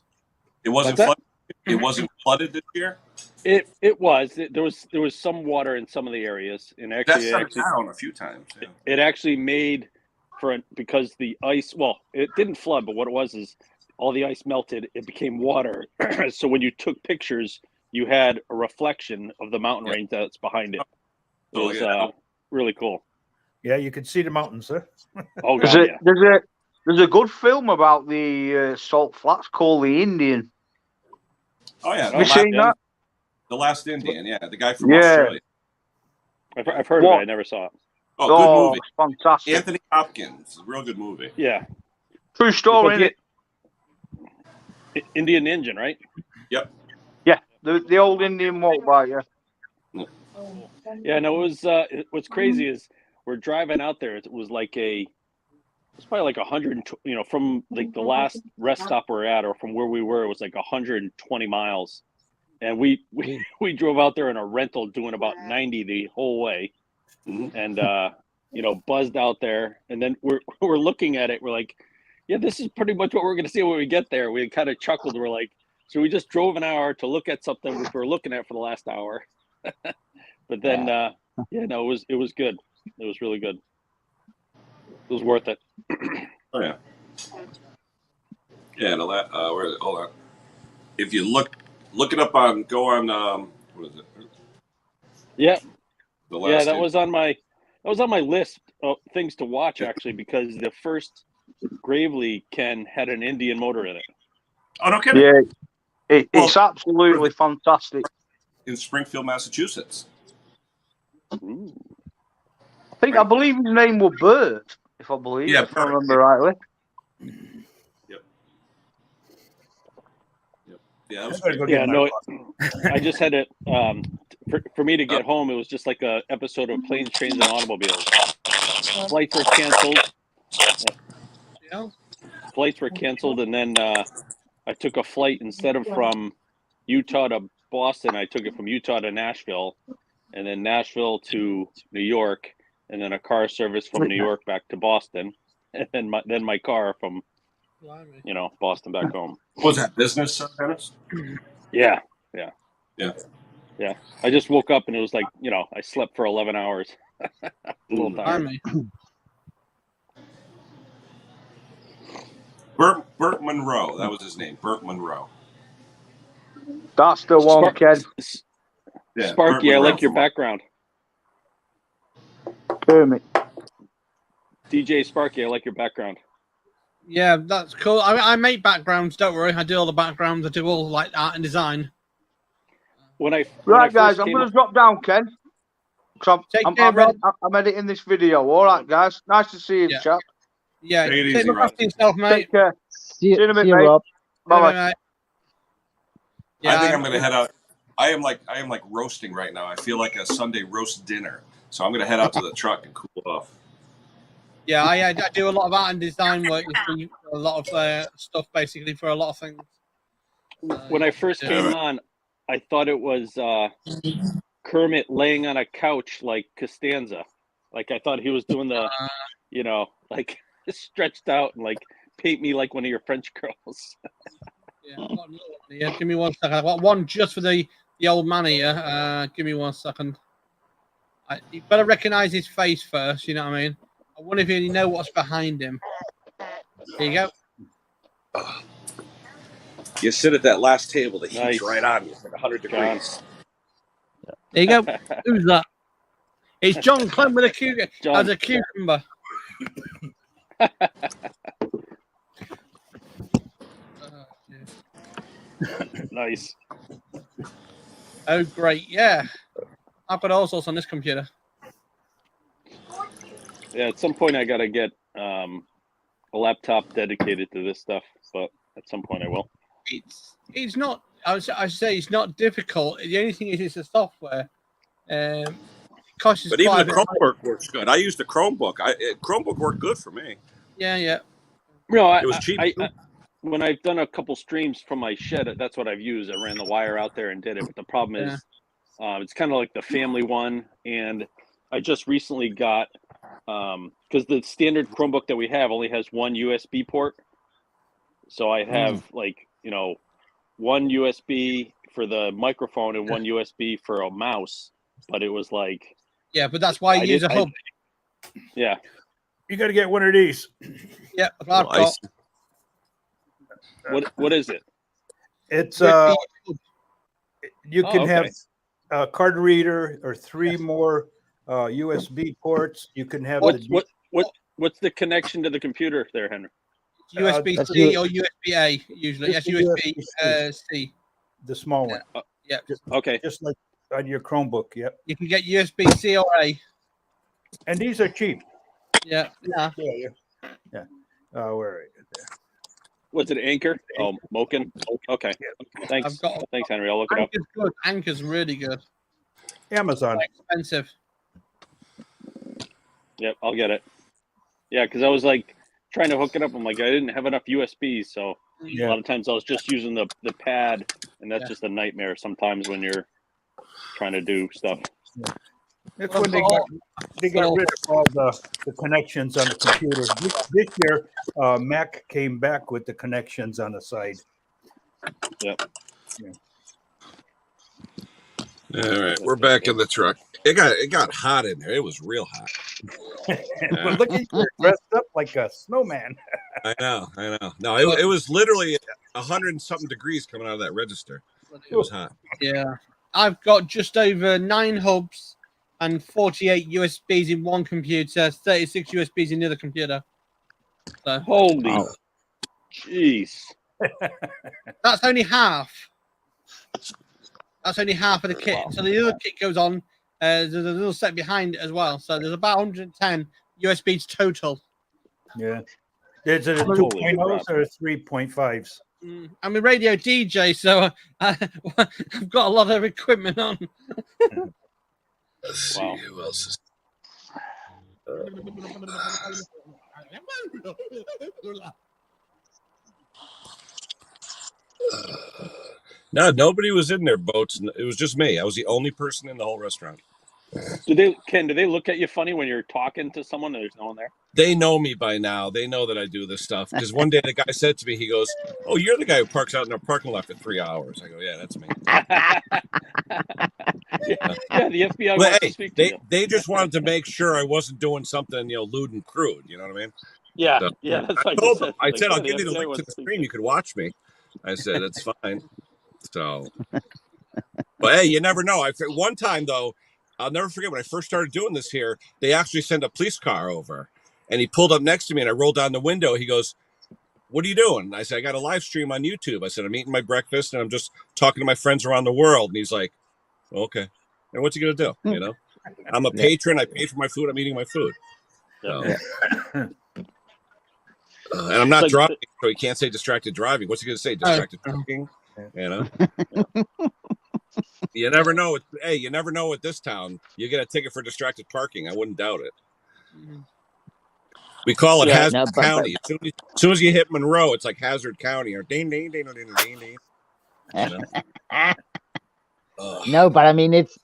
It wasn't flooded. It wasn't flooded this year. It was. There was some water in some of the areas, and actually that's down a few times. Yeah. It actually made because the ice. Well, it didn't flood, but what it was is all the ice melted. It became water. So when you took pictures, you had a reflection of the mountain range that's behind it. It was really cool. Yeah, you could see the mountains, huh? Oh, God, There's a good film about the Salt Flats called The Indian. Oh yeah, have you seen that? The Last Indian, the guy from Australia. I've heard of it. I never saw it. Oh, good movie. Fantastic. Anthony Hopkins, real good movie. Yeah. True story, isn't it? Indian Engine, right? Yep. Yeah, the old Indian walk by, yeah. Yeah, no, it was, what's crazy is we're driving out there. It was like it's probably like 100, from like the last rest stop we're at, or from where we were, it was like 120 miles. And we drove out there in a rental doing about 90 the whole way. And, buzzed out there. And then we're looking at it. We're like, yeah, this is pretty much what we're going to see when we get there. We kind of chuckled. We're like, so we just drove an hour to look at something which we were looking at for the last hour. But then, it was good. It was really good. It was worth it. Oh yeah. Yeah, hold on. If you look it up go on what is it? Yeah. That was on my list of things to watch actually, because the first Gravely Ken had an Indian motor in it. Oh, no kidding. Yeah. It's absolutely fantastic. In Springfield, Massachusetts. Ooh. I believe his name was Bert, if I remember rightly. Yep. Yeah, I just had it for me to get home. It was just like a episode of Planes, Trains, and Automobiles. Flights were canceled. Flights were canceled, and then I took a flight instead of from Utah to Boston. I took it from Utah to Nashville, and then Nashville to New York, and then a car service from New York back to Boston, and then my car from Boston back home. Was that business, Dennis? Yeah. I just woke up and it was like, I slept for 11 hours. A little tired. Burt Monroe, that was his name. Burt Monroe. That's the one, Ken. Yeah, Sparky, I like your background. Kermit. DJ Sparky, I like your background. Yeah, that's cool. I make backgrounds. Don't worry, I do all the backgrounds. I do all like art and design. Right, guys, I'm going to drop down, Ken. I'm editing this video. All right, guys. Nice to see you, chap. Yeah, take look after yourself, mate. Take care. See you in a bit, mate. Rob. Bye-bye. I think I'm going to head out. I am like roasting right now. I feel like a Sunday roast dinner. So I'm going to head out to the truck and cool off. Yeah, I do a lot of art and design work. A lot of stuff, basically, for a lot of things. When I first came on, I thought it was Kermit laying on a couch like Costanza. Like I thought he was doing the, like stretched out and like paint me like one of your French girls. Yeah, give me 1 second. I got one just for the old man here. Give me 1 second. You better recognize his face first. You know what I mean? I wonder if you know what's behind him. There you go. You sit at that last table, the heat's right on you. It's like 100 degrees. There you go. Who's that? It's John Clem with a cucumber. Nice. Oh, great. Yeah. I've got all sorts on this computer. Yeah, at some point I got to get a laptop dedicated to this stuff, but at some point I will. It's not, I say it's not difficult. The only thing is it's the software. But even the Chromebook works good. I used the Chromebook. Chromebook worked good for me. Yeah. No, it was cheap. When I've done a couple streams from my shed, that's what I've used. I ran the wire out there and did it. But the problem is, it's kind of like the family one. And I just recently got, because the standard Chromebook that we have only has one USB port. So I have one USB for the microphone and one USB for a mouse. But it was like, yeah, but that's why you use a hub. Yeah, you got to get one of these. Yeah, I've got. What is it? It's you can have a card reader or 3 more USB ports. You can have what's the connection to the computer there, Henry? USB-C or USB-A usually. Yes, USB-C. The small one. Yeah. Okay. Just like on your Chromebook. Yep. You can get USB-C or A. And these are cheap. Yeah. Yeah. Where are you? What's it, Anchor? Oh, Moken. Okay. Thanks. Thanks, Henry. I'll look it up. Anchor's good. Anchor's really good. Amazon. Expensive. Yep, I'll get it. Yeah, because I was like trying to hook it up. I'm like, I didn't have enough USBs, so a lot of times I was just using the pad, and that's just a nightmare sometimes when you're trying to do stuff. Yeah. That's when they got rid of all the connections on the computer. This year, Mac came back with the connections on the side. Yep. Yeah. All right, we're back in the truck. It got hot in there. It was real hot. Well, look at you dressed up like a snowman. I know. No, it was literally 100 and something degrees coming out of that register. It was hot. Yeah, I've got just over 9 hubs and 48 USBs in one computer, 36 USBs in the other computer. So, holy jeez. That's only half. That's only half of the kit. So the other kit goes on. There's a little set behind it as well. So there's about 110 USBs total. Yeah. Is it a 2.0s or 3.5s? I'm a radio DJ, so I've got a lot of equipment on. Let's see who else is. No, nobody was in their boats. It was just me. I was the only person in the whole restaurant. Do they look at you funny when you're talking to someone and there's no one there? They know me by now. They know that I do this stuff. Because one day the guy said to me, he goes, "Oh, you're the guy who parks out in our parking lot for 3 hours." I go, "Yeah, that's me." Yeah, the FBI wants to speak to you. They just wanted to make sure I wasn't doing something, lewd and crude. You know what I mean? Yeah, So, yeah, that's what I told them. I Like, said, yeah, "I'll give you the FBI link wants to the speak stream. to You could watch me." I said, "It's fine." So, but hey, you never know. One time though, I'll never forget when I first started doing this here. They actually sent a police car over, and he pulled up next to me, and I rolled down the window. He goes, "What are you doing?" I said, "I got a live stream on YouTube." I said, "I'm eating my breakfast, and I'm just talking to my friends around the world." And he's like, "Okay, and what's he gonna do?" I'm a patron. I pay for my food. I'm eating my food. So, and I'm not driving, so he can't say distracted driving. What's he gonna say? Distracted parking? You never know. Hey, you never know at this town. You get a ticket for distracted parking. I wouldn't doubt it. We call it Hazard County. As soon as you hit Monroe, it's like Hazard County or ding ding ding ding ding ding. No, but I mean, it's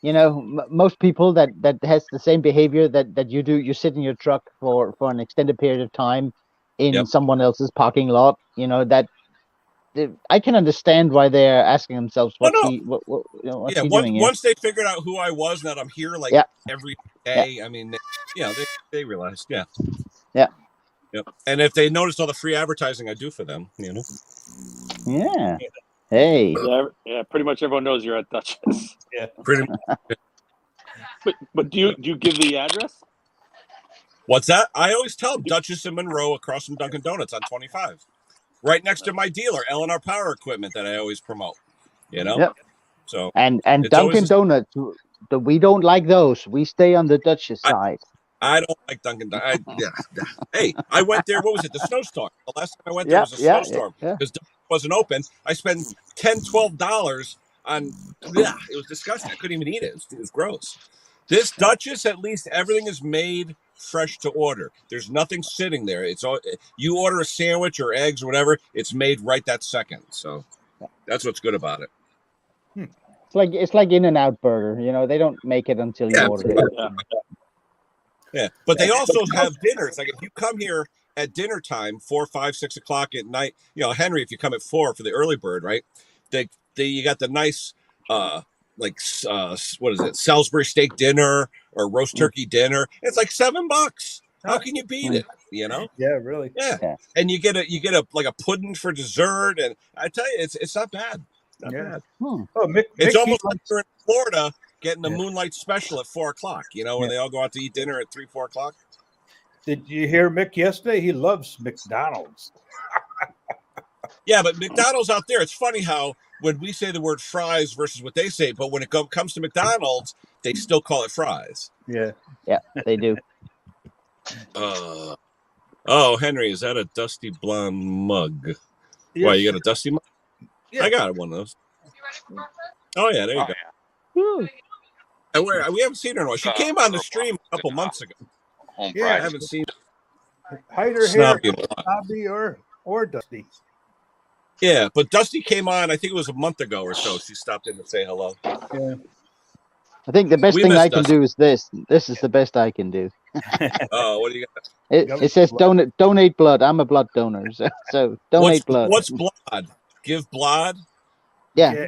most people that has the same behavior that you do. You sit in your truck for an extended period of time in someone else's parking lot. That I can understand why they're asking themselves what's he doing here? Once they figured out who I was and that I'm here every day, I mean, they realized, yeah. And if they noticed all the free advertising I do for them, Yeah. Hey. Yeah, pretty much everyone knows you're at Duchess. Yeah, pretty much. But do you give the address? What's that? I always tell them Duchess and Monroe across from Dunkin' Donuts on 25. Right next to my dealer, L&R Power Equipment, that I always promote. Yep. So and Dunkin' Donuts, we don't like those. We stay on the Duchess side. I don't like Dunkin' Donuts. Hey, I went there. What was it? The snowstorm. The last time I went there was a snowstorm because Duchess wasn't open. I spent $10, $12 on. It was disgusting. I couldn't even eat it. It was gross. This Duchess, at least everything is made fresh to order. There's nothing sitting there. It's all you order a sandwich or eggs or whatever. It's made right that second. So that's what's good about it. It's like In-N-Out Burger. They don't make it until you order it. Yeah, but they also have dinners. Like if you come here at dinner time, 4, 5, 6 o'clock at night. Henry, if you come at 4 for the early bird, right? You got the nice what is it? Salisbury steak dinner or roast turkey dinner. It's like $7. How can you beat it? Yeah, really. Yeah. And you get a pudding for dessert, and I tell you, it's not bad. Not bad. Oh, Mick, it's almost like you're in Florida getting the moonlight special at 4 o'clock. When they all go out to eat dinner at 3, 4 o'clock. Did you hear Mick yesterday? He loves McDonald's. Yeah, but McDonald's out there, it's funny how when we say the word fries versus what they say, but when it comes to McDonald's, they still call it fries. Yeah. Yeah, they do. Henry, is that a dusty blonde mug? Yes. Why, you got a dusty mug? Yeah. I got one of those. Oh, yeah, there you go. And we haven't seen her in a while. She came on the stream a couple months ago. Yeah, I haven't seen hide her hair, Snobby or Dusty. Yeah, but Dusty came on, I think it was a month ago or so. She stopped in to say hello. Yeah. I think the best thing I can do is this. This is the best I can do. What do you got? It says donate blood. I'm a blood donor, so donate blood. What's blood? Give blood? Yeah,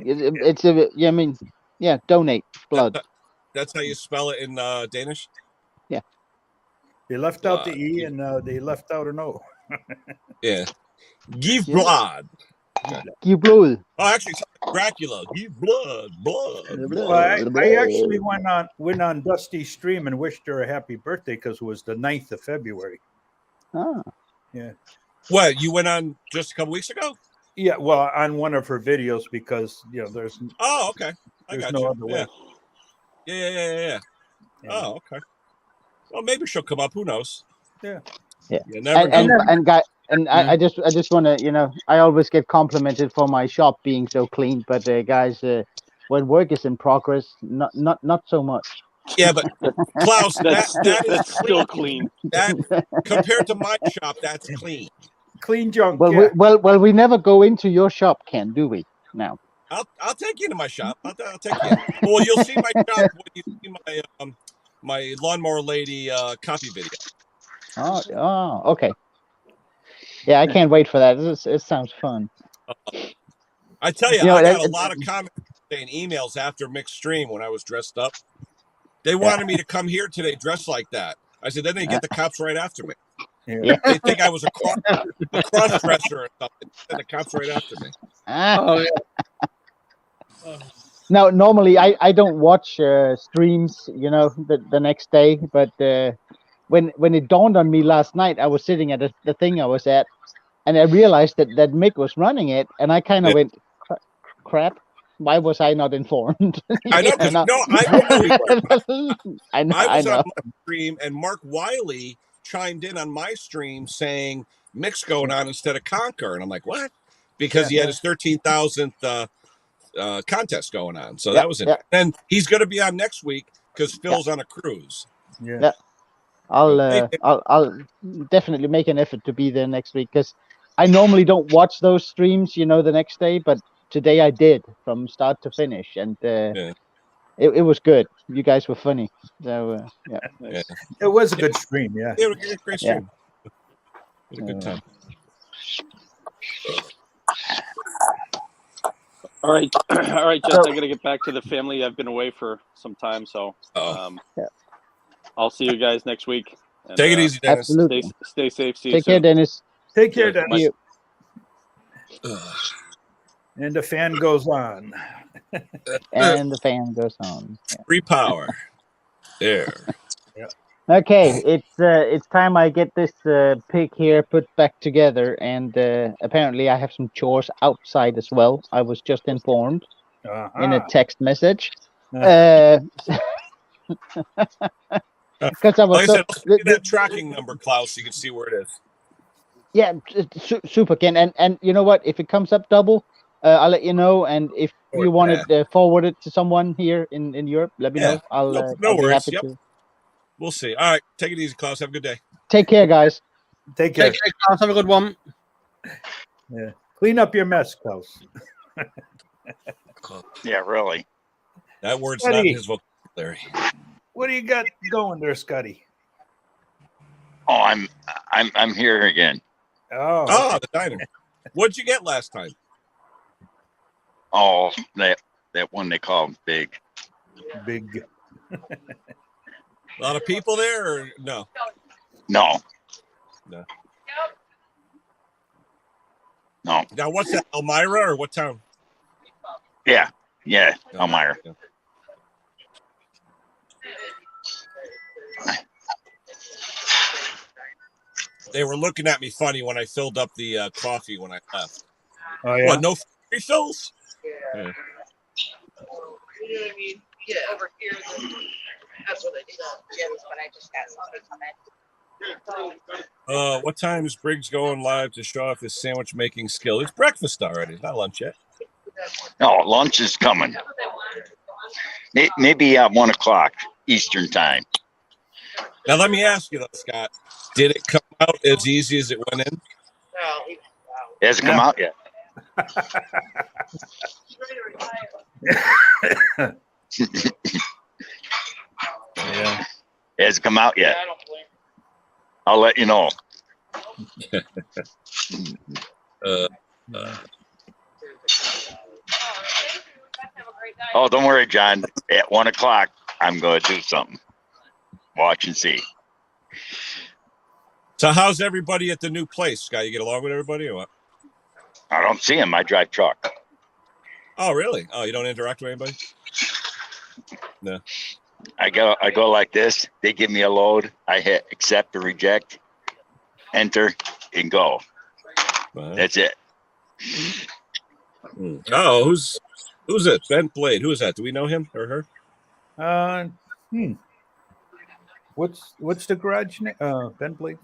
donate blood. That's how you spell it in Danish? Yeah. They left out the E and they left out an O. Yeah. Give blood. Give blood. Oh, actually, Dracula. Give blood. Well, I actually went on Dusty's stream and wished her a happy birthday because it was the 9th of February. Oh. Yeah. What, you went on just a couple weeks ago? Yeah, well, on one of her videos because there's. Oh, okay. There's no other way. Yeah. Oh, okay. Well, maybe she'll come up. Who knows? Yeah. Yeah. You never know. I just want to, I always get complimented for my shop being so clean, but guys, when work is in progress, not so much. Yeah, but Klaus, that's still clean. That compared to my shop, that's clean. Clean junk. Well, we never go into your shop, Ken, do we? Now. I'll take you to my shop. I'll take you. Well, you'll see my shop when you see my my lawnmower lady copy video. Oh, okay. Yeah, I can't wait for that. It sounds fun. I tell you, You know, I got a lot of comments and emails after mixed stream when I was dressed up. They wanted me to come here today dressed like that. I said, then they get the cops right after me. Yeah. They think I was a cross dresser or something. And the cops right after me. Oh yeah. Now, normally I don't watch streams, you know, the next day, but when it dawned on me last night, I was sitting at the thing I was at, and I realized that Mick was running it, and I kind of went, crap. Why was I not informed? I know, because I was know. on my stream, and Mark Wiley chimed in on my stream saying Mick's going on instead of Conquer, and I'm like, what? Because he had his 13,000th contest going on, so that was it. And he's going to be on next week because Phil's on a cruise. Yeah. I'll definitely make an effort to be there next week, because I normally don't watch those streams, you know, the next day, but today I did from start to finish, and it was good. You guys were funny, so it was a good stream. Yeah, it was a great stream. It was a good time. All right, Jess. I got to get back to the family. I've been away for some time, so I'll see you guys next week. And, take it easy, Dennis. Absolutely. Stay safe. See you Take soon. care, Dennis. Take care, Dennis. You. And the fan goes on. And the fan goes on. Free power. There. Yeah. Okay, it's time I get this pig here put back together, and apparently I have some chores outside as well. I was just informed in a text message. Because I was like I said, that tracking number, Klaus, you can see where it is. Yeah, super, Ken. And you know what? If it comes up double, I'll let you know. And if you want it forwarded to someone here in Europe, let me know. I'll be happy to. We'll see. All right. Take it easy, Klaus. Have a good day. Take care, guys. Take care. Take care, Klaus. Have a good one. Yeah. Clean up your mess, Klaus. Yeah, really. That word's not in his vocabulary. What do you got going there, Scotty? Oh, I'm here again. Oh, the diner. What'd you get last time? Oh, that one they call big. Big. A lot of people there, or no? No. No. No. Now, what's that, Elmira, or what town? Yeah, Elmira. Yeah. They were looking at me funny when I filled up the coffee when I left. Oh, yeah? What, no refills? Yeah. You know what I mean? Yeah. Over here, that's what they do. But I just got something coming. What time is Briggs going live to show off his sandwich making skill? It's breakfast already, not lunch yet. No, lunch is coming. Maybe at 1 o'clock Eastern time. Now let me ask you though, Scott. Did it come out as easy as it went in? It hasn't come out yet. Yeah. It hasn't come out yet. I'll let you know. Oh, don't worry, John. At 1 o'clock, I'm going to do something. Watch and see. So how's everybody at the new place, Scott? You get along with everybody or what? I don't see him. I drive truck. Oh, really? Oh, you don't interact with anybody? No. I go like this. They give me a load. I hit accept or reject, enter, and go. Wow. That's it. Oh, who's it? Ben Blade. Who is that? Do we know him or her? What's the garage name? Ben Blade.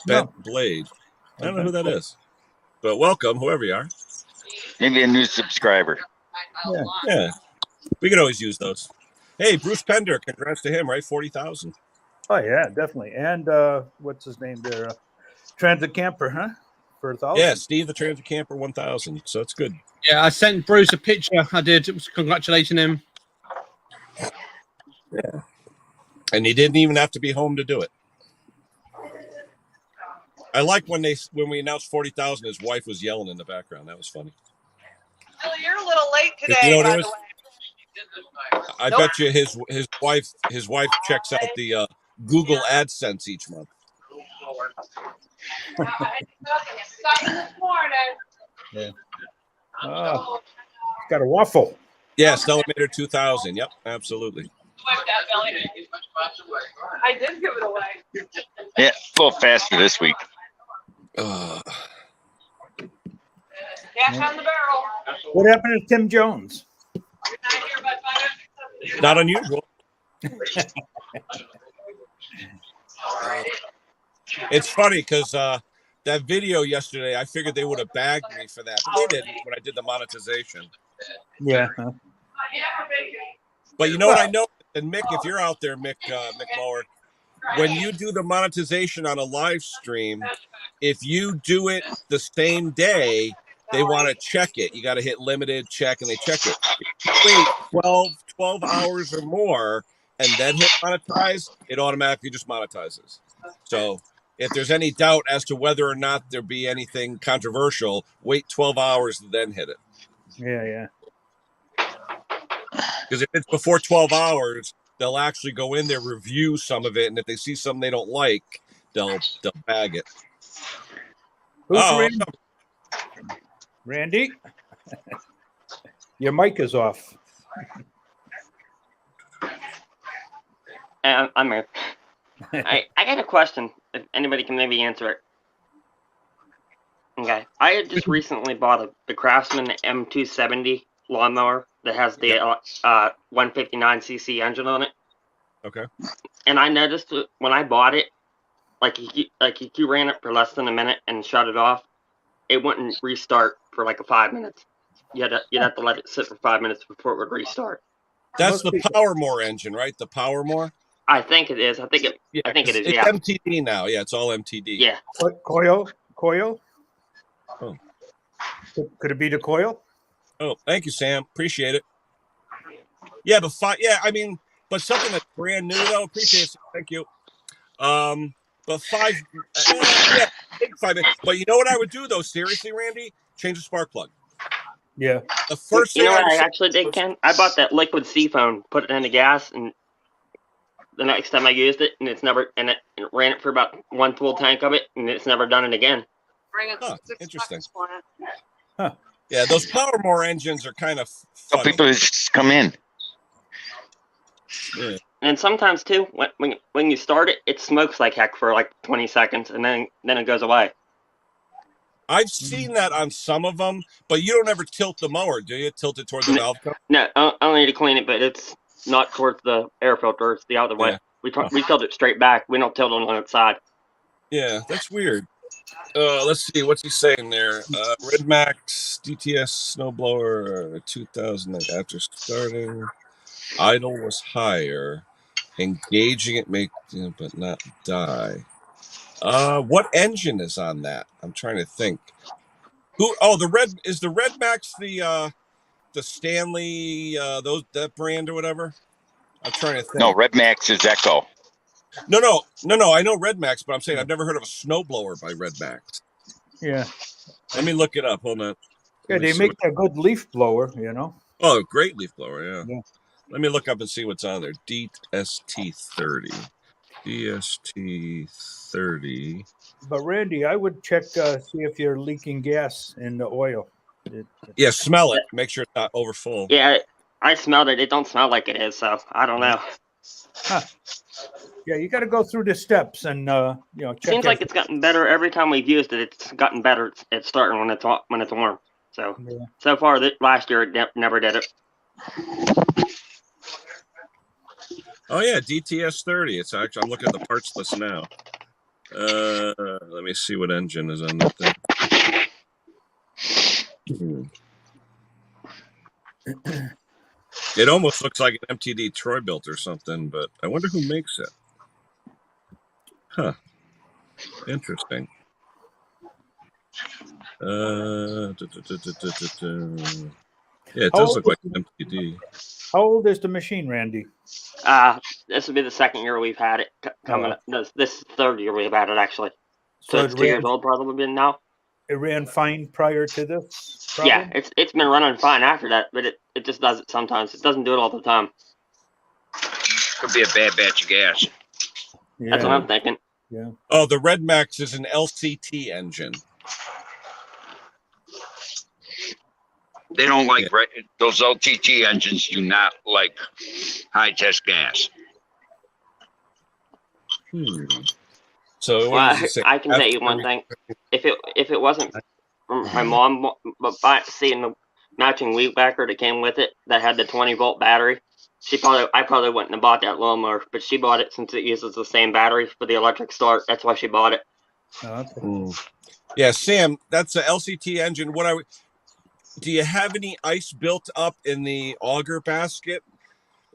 Ben Blade. I don't know who that is. But welcome, whoever you are. Maybe a new subscriber. Yeah. We could always use those. Hey, Bruce Pender, congrats to him, right? 40,000. Oh yeah, definitely. And what's his name there? Transit Camper, huh? for 1,000. Yeah, Steve the Transit Camper 1000. So it's good. Yeah, I sent Bruce a picture. I did. It was congratulating him. Yeah. And he didn't even have to be home to do it. I like when we announced 40,000, his wife was yelling in the background. That was funny. Well, you're a little late today, You know what by it the was? way. I bet you his wife checks out the Google AdSense each month. Yeah. Got a waffle. Yeah, Stella made her 2,000. Yep, absolutely. I did give it away. Yeah, a little faster this week. Cash on the barrel. What happened to Tim Jones? Not unusual. It's funny because that video yesterday, I figured they would have bagged me for that, but they didn't when I did the monetization. Yeah. But you know what I know? And Mick, if you're out there, Mick Mower, when you do the monetization on a live stream, if you do it the same day, they want to check it. You got to hit limited, check, and they check it. If you wait 12 hours or more and then hit monetize, it automatically just monetizes. So if there's any doubt as to whether or not there be anything controversial, wait 12 hours and then hit it. Yeah. Because if it's before 12 hours, they'll actually go in there, review some of it, and if they see something they don't like, they'll bag it. Who's Randy? Your mic is off. I'm here. I got a question. If anybody can maybe answer it. Okay, I had just recently bought the Craftsman M270 lawnmower that has the 159cc engine on it. Okay. And I noticed that when I bought it, if you ran it for less than a minute and shut it off, it wouldn't restart for like 5 minutes. You'd have to let it sit for 5 minutes before it would restart. That's the Powermore engine, right? The Powermore? I think it is. I think it is. It's Yeah. MTD now. Yeah, it's all MTD. Yeah. Coil? Oh. Could it be the coil? Oh, thank you, Sam. Appreciate it. Yeah, but but something that's brand new though. Appreciate it. Thank you. But 5 minutes. But you know what I would do though? Seriously, Randy, change the spark plug. Yeah. The first thing I actually did, Ken? I bought that liquid seafoam, put it in the gas, and the next time I used it, and it ran it for about one full tank of it, and it's never done it again. Interesting. Huh. Yeah, those Powermore engines are kind of funny. Some people just come in. Yeah. And sometimes too, when you start it, it smokes like heck for like 20 seconds, and then it goes away. I've seen that on some of them, but you don't ever tilt the mower, do you? Tilt it toward the valve cover? No, I only need to clean it, but it's not towards the air filter. It's the other way. Yeah. We tilt it straight back. We don't tilt it on its side. Yeah, that's weird. Let's see. What's he saying there? Red Max DTS Snowblower 2000 after starting. Idle was higher. Engaging it but not die. What engine is on that? I'm trying to think. The Red Max the Stanley that brand or whatever? I'm trying to think. No, Red Max is Echo. No. I know Red Max, but I'm saying I've never heard of a snowblower by Red Max. Yeah. Let me look it up. Hold on. Yeah, they make a good leaf blower, you know. Oh, great leaf blower, yeah. Let me look up and see what's on there. DST30. DST30. But Randy, I would check, see if you're leaking gas in the oil. Yeah, smell it. Make sure it's not over full. Yeah, I smelled it. It don't smell like it is, so I don't know. Huh. Yeah, you got to go through the steps and check. Seems like it's gotten better every time we've used it. It's gotten better. It's starting when it's warm. So so far last year it never did it. Oh yeah, DTS 30. It's actually I'm looking at the parts list now. Let me see what engine is on that thing. It almost looks like an MTD Troy built or something, but I wonder who makes it. Huh. Interesting. Yeah, it does look like MPD. How old is the machine, Randy? This will be the second year we've had it coming. This is the third year we've had it actually. So it's 2 years old probably now. It ran fine prior to this problem? Yeah, it's been running fine after that, but it just does it sometimes. It doesn't do it all the time. Could be a bad batch of gas. Yeah. That's what I'm thinking. Yeah. Oh, the Red Max is an LCT engine. They don't like those LTT engines. Do not like high test gas. So Well, I can tell you one thing: if it wasn't for my mom, but seeing the matching weed whacker that came with it that had the 20-volt battery, I probably wouldn't have bought that lawnmower. But she bought it since it uses the same battery for the electric start. That's why she bought it. Yeah, Sam, that's an LCT engine. Do you have any ice built up in the auger basket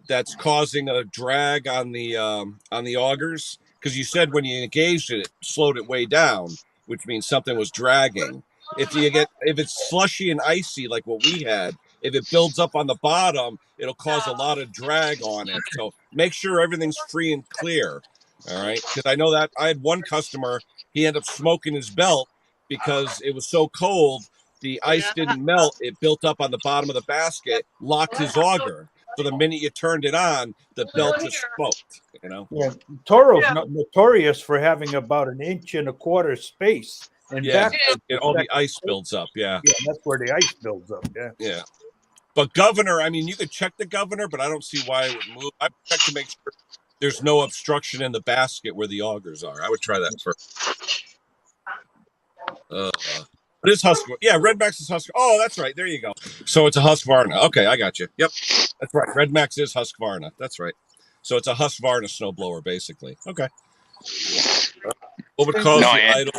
that's causing a drag on the augers? Because you said when you engaged it, it slowed it way down, which means something was dragging. If it's slushy and icy like what we had, if it builds up on the bottom, it'll cause a lot of drag on it. So make sure everything's free and clear. All right, because I know that I had one customer, he ended up smoking his belt because it was so cold. The ice didn't melt. It built up on the bottom of the basket, locked his auger. So the minute you turned it on, the belt just smoked, you know? Yeah. Toro's notorious for having about 1.25 inches space. And all the ice builds up, yeah. Yeah, that's where the ice builds up, Yeah. But governor, I mean, you could check the governor, but I don't see why it would move. I would check to make sure there's no obstruction in the basket where the augers are. I would try that first. It is Husqvarna. Yeah, Red Max is Husqvarna. Oh, that's right. There you go. So it's a Husqvarna. Okay, I got you. Yep, that's right. Red Max is Husqvarna. That's right. So it's a Husqvarna snowblower, basically. Okay. What would cause the idle?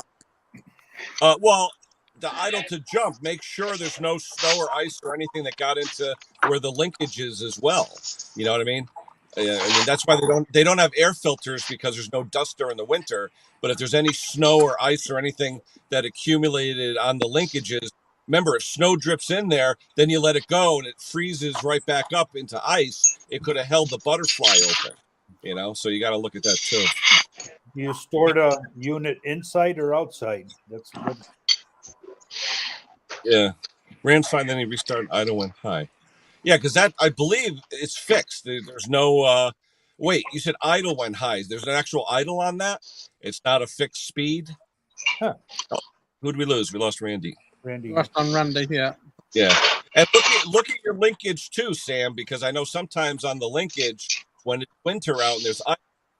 Well, the idle to jump. Make sure there's no snow or ice or anything that got into where the linkage is as well. You know what I mean? I mean that's why they don't have air filters, because there's no dust during the winter. But if there's any snow or ice or anything that accumulated on the linkages, remember, if snow drips in there, then you let it go and it freezes right back up into ice. It could have held the butterfly open, you know. So you got to look at that too. You stored a unit inside or outside? That's good. Yeah, ran fine. Then he restarted. Idle went high. Yeah, because that, I believe, it's fixed. There's no. Wait, you said idle went high. There's an actual idle on that. It's not a fixed speed. Huh. Oh, who'd we lose? We lost Randy. Lost on Randy, yeah. Yeah, and look at your linkage too, Sam, because I know sometimes on the linkage when it's winter out and there's ice,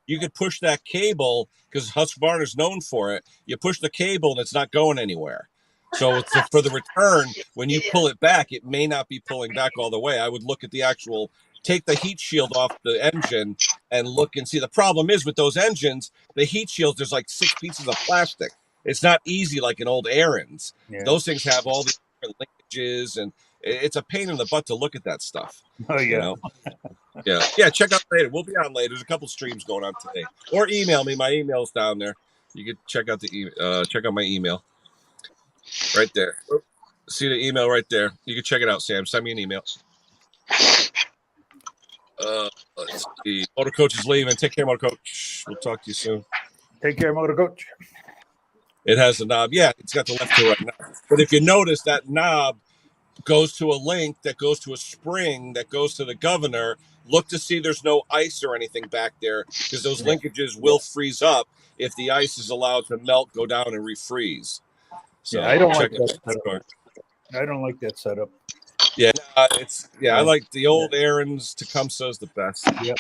you could push that cable, because Husqvarna is known for it. You push the cable and it's not going anywhere. So for the return, when you pull it back, it may not be pulling back all the way. I would look at the actual, take the heat shield off the engine and look and see. The problem is with those engines, the heat shields, there's like 6 pieces of plastic. It's not easy like an old Aaron's. Yeah. Those things have all these different linkages, and it's a pain in the butt to look at that stuff. Oh, yeah. You know? Yeah, check out later. We'll be on later. There's a couple streams going on today. Or email me. My email's down there. You can check out check out my email. Right there. See the email right there. You can check it out, Sam. Send me an email. Let's see. Motor Coach is leaving. Take care, Motor Coach. We'll talk to you soon. Take care, Motor Coach. It has a knob. Yeah, it's got the left to right knob. But if you notice, that knob goes to a link that goes to a spring that goes to the governor. Look to see there's no ice or anything back there, because those linkages will freeze up if the ice is allowed to melt, go down, and refreeze. So yeah, I don't like that setup. I don't like that setup. Yeah, I like the old Aaron's Tecumseh is the best. Yep.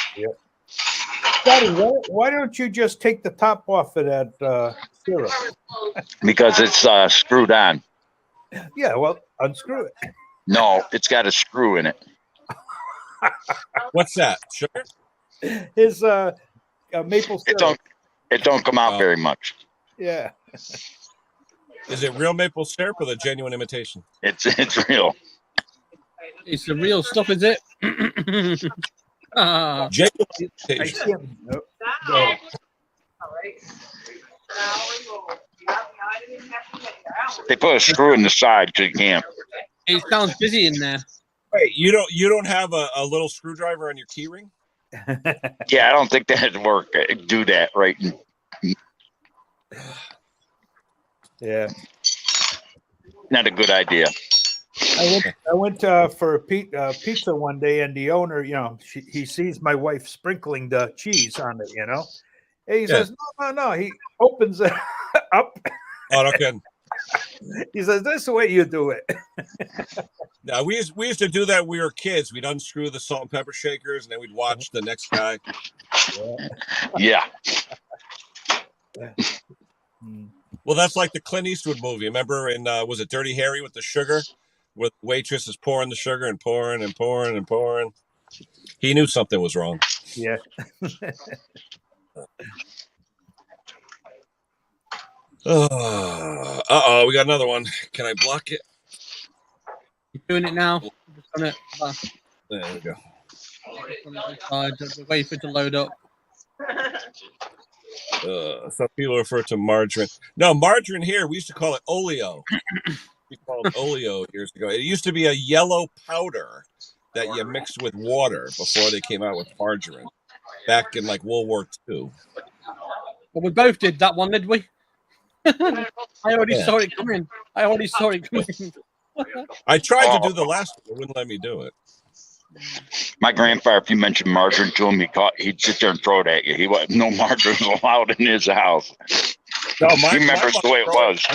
Daddy, why don't you just take the top off of that syrup? Because it's screwed on. Yeah, well, unscrew it. No, it's got a screw in it. What's that? Sugar? His maple syrup. It don't come out very much. Yeah. Is it real maple syrup or the genuine imitation? It's real. It's the real stuff, is it? Genuine imitation. All right. Now we will They put a screw in the side so you can't. It sounds busy in there. Wait, you don't have a little screwdriver on your key ring? Yeah, I don't think that'd work. Do that right. Yeah. Not a good idea. I went for a pizza one day, and the owner, he sees my wife sprinkling the cheese on it, and he says, no. He opens it up. Oh, okay. He says, "This is the way you do it." Now we used to do that when we were kids. We'd unscrew the salt and pepper shakers, and then we'd watch the next guy. Yeah. Well, that's like the Clint Eastwood movie. Remember in was it Dirty Harry with the sugar, where the waitress is pouring the sugar and pouring and pouring and pouring. He knew something was wrong. Yeah. Uh-oh, we got another one. Can I block it? You're doing it now. Just on it. There we go. Wait for it to load up. Some people refer to margarine. No, margarine here, we used to call it oleo. We called it oleo years ago. It used to be a yellow powder that you mixed with water before they came out with margarine back in like World War II. Well, we both did that one, did we? I already saw it coming. I tried to do the last one. It wouldn't let me do it. My grandfather, if you mentioned margarine to him, he'd sit there and throw it at you. No margarine was allowed in his house. No, he remembers the way it was.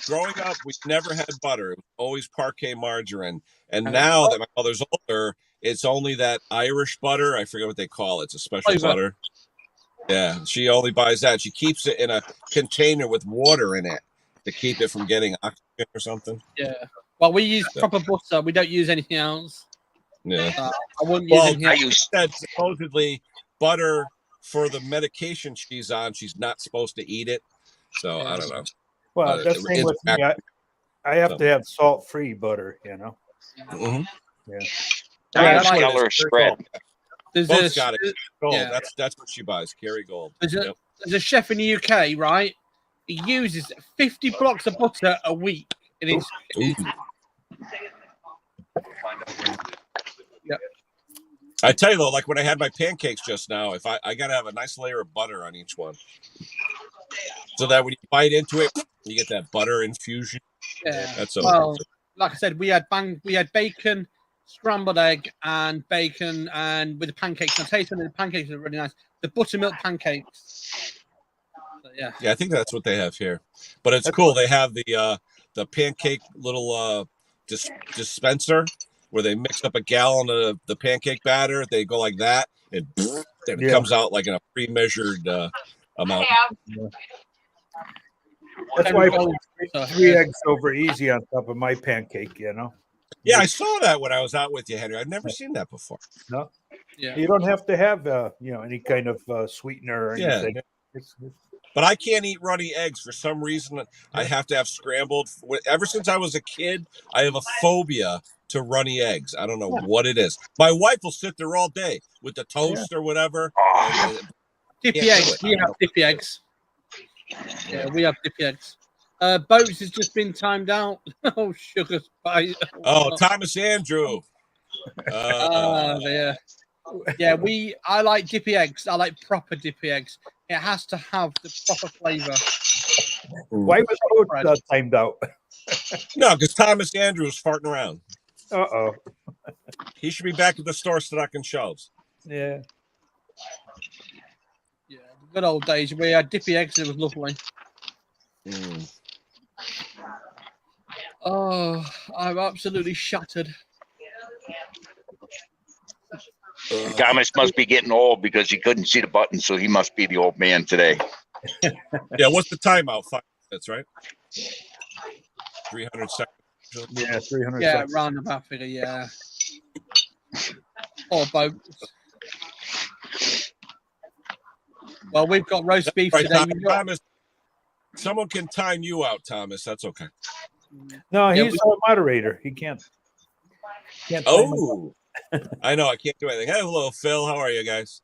Growing up, we never had butter. It was always parquet margarine. And now that my mother's older, it's only that Irish butter. I forget what they call it. It's a special butter. Yeah, she only buys that. She keeps it in a container with water in it to keep it from getting oxygen or something. Yeah. Well, we use proper butter. We don't use anything else. Yeah. I wouldn't use anything else. You said supposedly butter for the medication she's on, she's not supposed to eat it. So I don't know. Well, that's the same with me. I have to have salt-free butter, Mm-hmm. Yeah. That's color spread. Both got it. Gold. Yeah. That's what she buys. Kerry Gold. There's a chef in the UK, right? He uses 50 blocks of butter a week. Yeah. I tell you though, like when I had my pancakes just now, if I gotta have a nice layer of butter on each one, so that when you bite into it, you get that butter infusion. Yeah. That's well, like I said, we had bacon, scrambled egg, and bacon, and with the pancakes. And I tasted the pancakes are really nice. The buttermilk pancakes. So, yeah. Yeah, I think that's what they have here. But it's cool. They have the pancake little dispenser where they mix up a gallon of the pancake batter. They go like that, and it comes out like in a pre-measured amount. That's why I put 3 eggs over easy on top of my pancake, Yeah, I saw that when I was out with you, Henry. I've never seen that before. No. Yeah. You don't have to have any kind of sweetener or anything. But I can't eat runny eggs for some reason. I have to have scrambled. Ever since I was a kid, I have a phobia to runny eggs. I don't know what it is. My wife will sit there all day with the toast or whatever. Dippy eggs. We have dippy eggs. Yeah, we have dippy eggs. Boats has just been timed out. Oh, sugar spice. Oh, Thomas Andrew. Yeah. Yeah, I like dippy eggs. I like proper dippy eggs. It has to have the proper flavor. Why was Boats timed out? No, because Thomas Andrew was farting around. Uh-oh. He should be back at the store stocking shelves. Yeah. Yeah, good old days. We had dippy eggs. It was lovely. Oh, I'm absolutely shattered. Thomas must be getting old because he couldn't see the button, so he must be the old man today. Yeah, what's the timeout? 5 minutes, right? 300 seconds. Yeah, 300 Yeah, seconds. roundabout figure, yeah. Or Boats. Well, we've got roast beef today. Thomas, someone can time you out, Thomas. That's okay. No, he's a moderator. He can't. I know I can't do anything. Hello, Phil. How are you guys?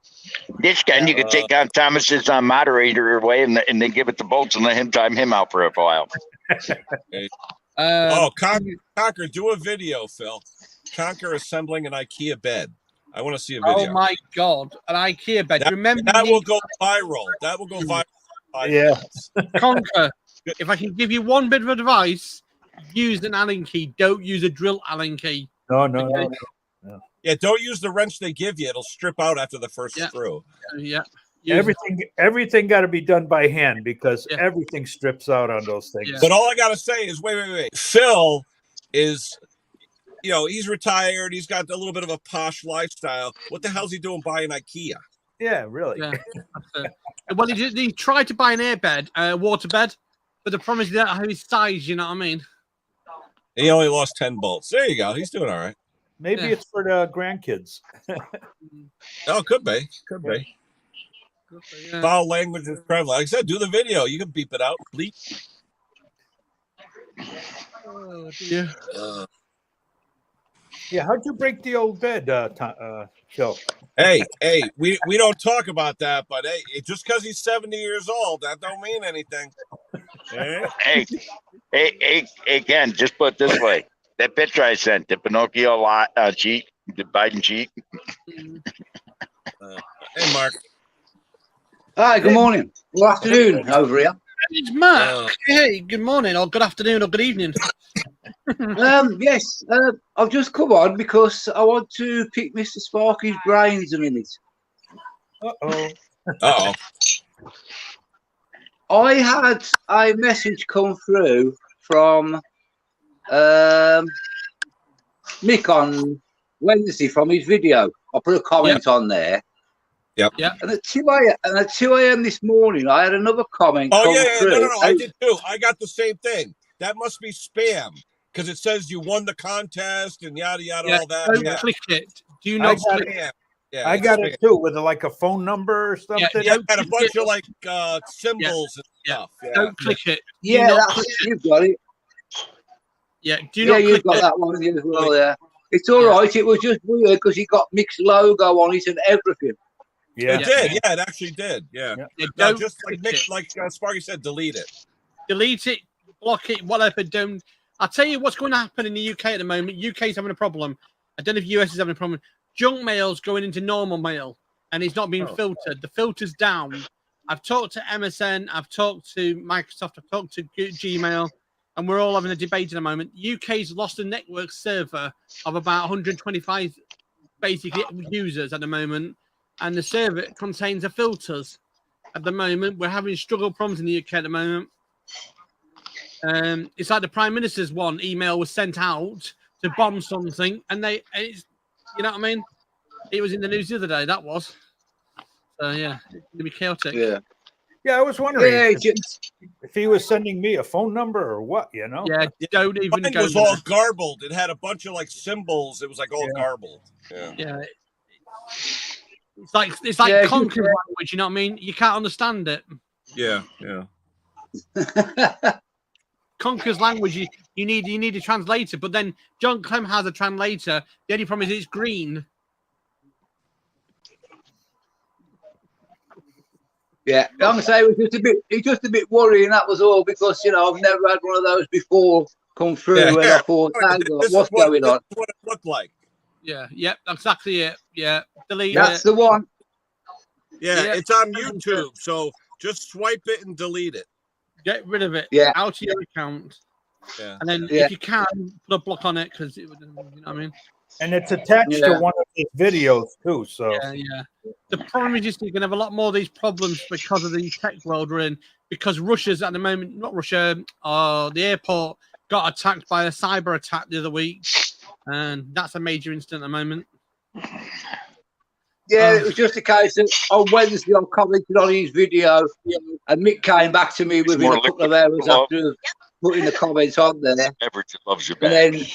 This guy, you could take on Thomas's moderator away and then give it to Bolts and let him time him out for a while. Okay. Conquer, do a video, Phil. Conquer assembling an IKEA bed. I want to see a video. Oh my God, an IKEA bed. Remember that will go viral. That will go viral. Yeah. Conquer, if I can give you one bit of advice, use an Allen key. Don't use a drill Allen key. No. Yeah, don't use the wrench they give you. It'll strip out after the first screw. Yeah. Everything got to be done by hand because everything strips out on those things. Yeah. But all I got to say is, wait. Phil is, he's retired. He's got a little bit of a posh lifestyle. What the hell's he doing buying IKEA? Yeah, really. Yeah. Well, he tried to buy an airbed, water bed, but the problem is that how his size, you know what I mean? He only lost 10 bolts. There you go. He's doing all right. Maybe it's for the grandkids. Oh, could be. Could be. Yeah. Foul language is prevalent. Like I said, do the video. You can beep it out. Bleep. Oh, dear. Yeah, how'd you break the old bed, Phil? Hey, we don't talk about that, but hey, just because he's 70 years old, that don't mean anything. Hey, again, just put it this way. That picture I sent, the Pinocchio cheat, the Biden cheat. Hey, Mark. Hi, good morning. Good afternoon over here. It's Mark. Hey, good morning, or good afternoon, or good evening. Yes, I've just come on because I want to pick Mr. Sparky's brains a minute. Uh-oh. I had a message come through from Mick on Wednesday from his video. I put a comment on there. Yep. And at 2 a.m. this morning, I had another comment come through. No, I did too. I got the same thing. That must be spam because it says you won the contest and yada yada all that. Don't click it. Do you not click it? Yeah, I got it too with like a phone number or something. Yeah, and a bunch of like symbols and stuff. Yeah. Don't click it. Yeah, you've got it. Yeah, you've got that one as well. Yeah, it's all right. It was just weird because he got Mick's logo on it and everything. Yeah, it did. Yeah, it actually did. Yeah. No, just like Mick, like Sparky said, delete it. Delete it, block it, whatever. Don't. I'll tell you what's going to happen in the UK at the moment. UK's having a problem. I don't know if US is having a problem. Junk mail's going into normal mail, and it's not being filtered. The filter's down. I've talked to MSN. I've talked to Microsoft. I've talked to Gmail. And we're all having a debate at the moment. UK's lost a network server of about 125 basically users at the moment. And the server contains the filters. At the moment, we're having struggle problems in the UK at the moment. It's like the Prime Minister's one email was sent out to bomb something. And it's, you know what I mean? It was in the news the other day, that was. So, yeah, it's going to be chaotic. Yeah, I was wondering if he was sending me a phone number or what, Yeah, don't even Mine go. It was all garbled. It had a bunch of like symbols. It was like all garbled. Yeah. It's like Conquer's language, you know what I mean? You can't understand it. Yeah. Conquer's language, you need a translator, but then John Clem has a translator. The only problem is it's green. Yeah, I'm gonna say it's just a bit worrying. That was all because I've never had one of those before come through. When I thought, what's going on? This is what it looked like. Yeah, exactly it. Yeah, delete That's the one. Yeah, it's on YouTube, so just swipe it and delete it. Get rid of it. Yeah, out of your account. Yeah, and then if you can, put a block on it because it would, you know what I mean. And it's attached to one of his videos too. So yeah. The problem is just you're gonna have a lot more of these problems because of the tech world we're in. Because Russia's at the moment, not Russia, the airport got attacked by a cyber attack the other week, and that's a major incident at the moment. Yeah, it was just a case of on Wednesday I commented on his video, and Mick came back to me within a couple of hours after putting the comments on there. Everton loves you back. And then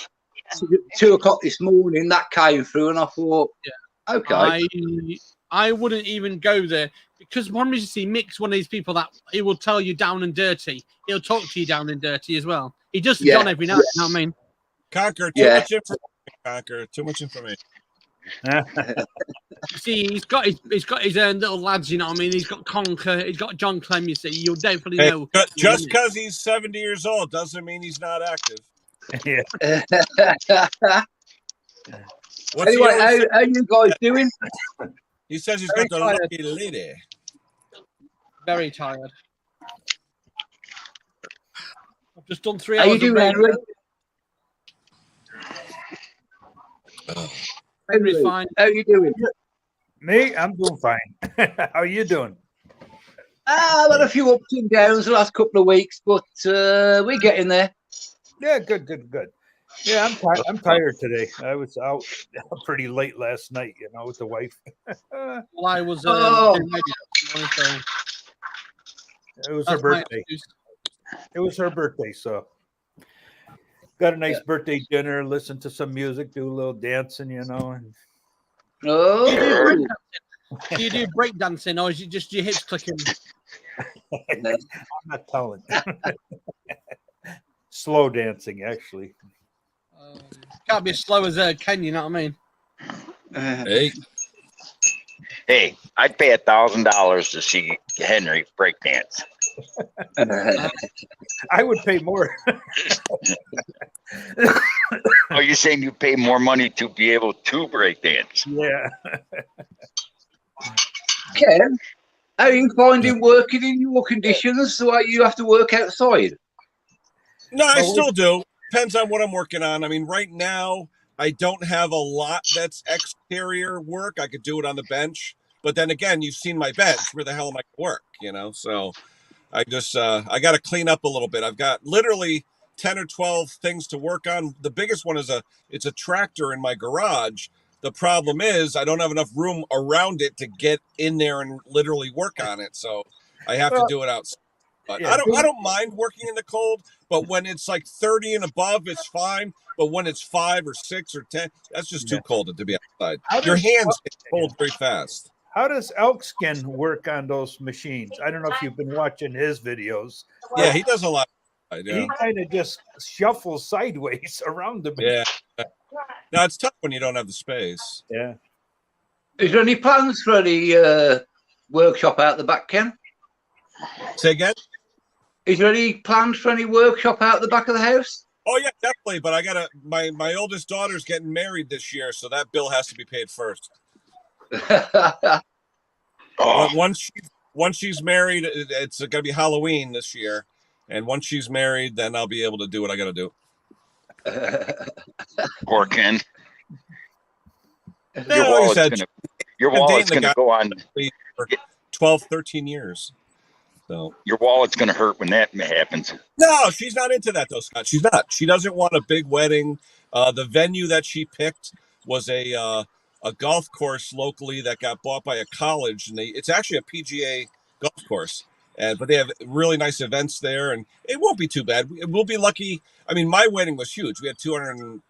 2 o'clock this morning that came through, and I thought, okay. I wouldn't even go there because one reason see Mick's one of these people that he will tell you down and dirty. He'll talk to you down and dirty as well. He just done every night. You know what I mean? Conquer too much information. Conquer too much information. See, he's got his little lads. You know what I mean? He's got Conker. He's got John Clem. You see, you'll definitely Hey, know. just because he's 70 years old doesn't mean he's not active. Yeah. What's Anyway, he always say? how you guys doing? He says he's Very got the tired. lucky lady. Very tired. I've just done 3 How hours you of doing, radio. Henry? Henry's fine. How you doing? Me, I'm doing fine. How you doing? I've had a few ups and downs the last couple of weeks, but we're getting there. Yeah, good. Yeah, I'm tired today. I was out pretty late last night, with the wife. Well, I was Oh. doing radio this morning, so It was her that's my birthday. excuse. It was her birthday, so got a nice birthday dinner, listen to some music, do a little dancing, And Oh, Do you do break dancing, or is it just your hips clicking? I'm not telling. Slow dancing, actually. Can't be as slow as Ken. You know what I mean? Hey, Hey, I'd pay $1,000 to see Henry breakdance. I would pay more. Oh, you're saying you pay more money to be able to breakdance? Yeah. Ken, how are you finding working in your conditions? So you have to work outside? no, I still do. Depends on what I'm working on. I mean, right now I don't have a lot that's exterior work. I could do it on the bench, but then again, you've seen my bench. Where the hell am I going to work? So I just I got to clean up a little bit. I've got literally 10 or 12 things to work on. The biggest one is it's a tractor in my garage. The problem is I don't have enough room around it to get in there and literally work on it. So I have to do it outside. But Yeah, I don't mind working in the cold, but when it's like 30 and above, it's fine. But when it's 5 or 6 or 10, that's just too cold to be outside. Your hands get cold very fast. How does elk skin work on those machines? I don't know if you've been watching his videos. Yeah, he does a lot. He kind of just shuffles sideways around the machine. Yeah. No, it's tough when you don't have the space. Yeah. Is there any plans for any workshop out the back, Ken? Say again? Is there any plans for any workshop out the back of the house? Oh yeah, definitely. But I gotta my oldest daughter's getting married this year, so that bill has to be paid first. Once she's married, it's gonna be Halloween this year, and once she's married, then I'll be able to do what I gotta do. Poor Ken. Yeah, Your wallet's gonna go on. For 12, 13 years. So your wallet's gonna hurt when that happens. No, she's not into that though, Scott. She's not. She doesn't want a big wedding. The venue that she picked was a golf course locally that got bought by a college, and it's actually a PGA golf course. But they have really nice events there, and it won't be too bad. We'll be lucky. I mean, my wedding was huge. We had 200,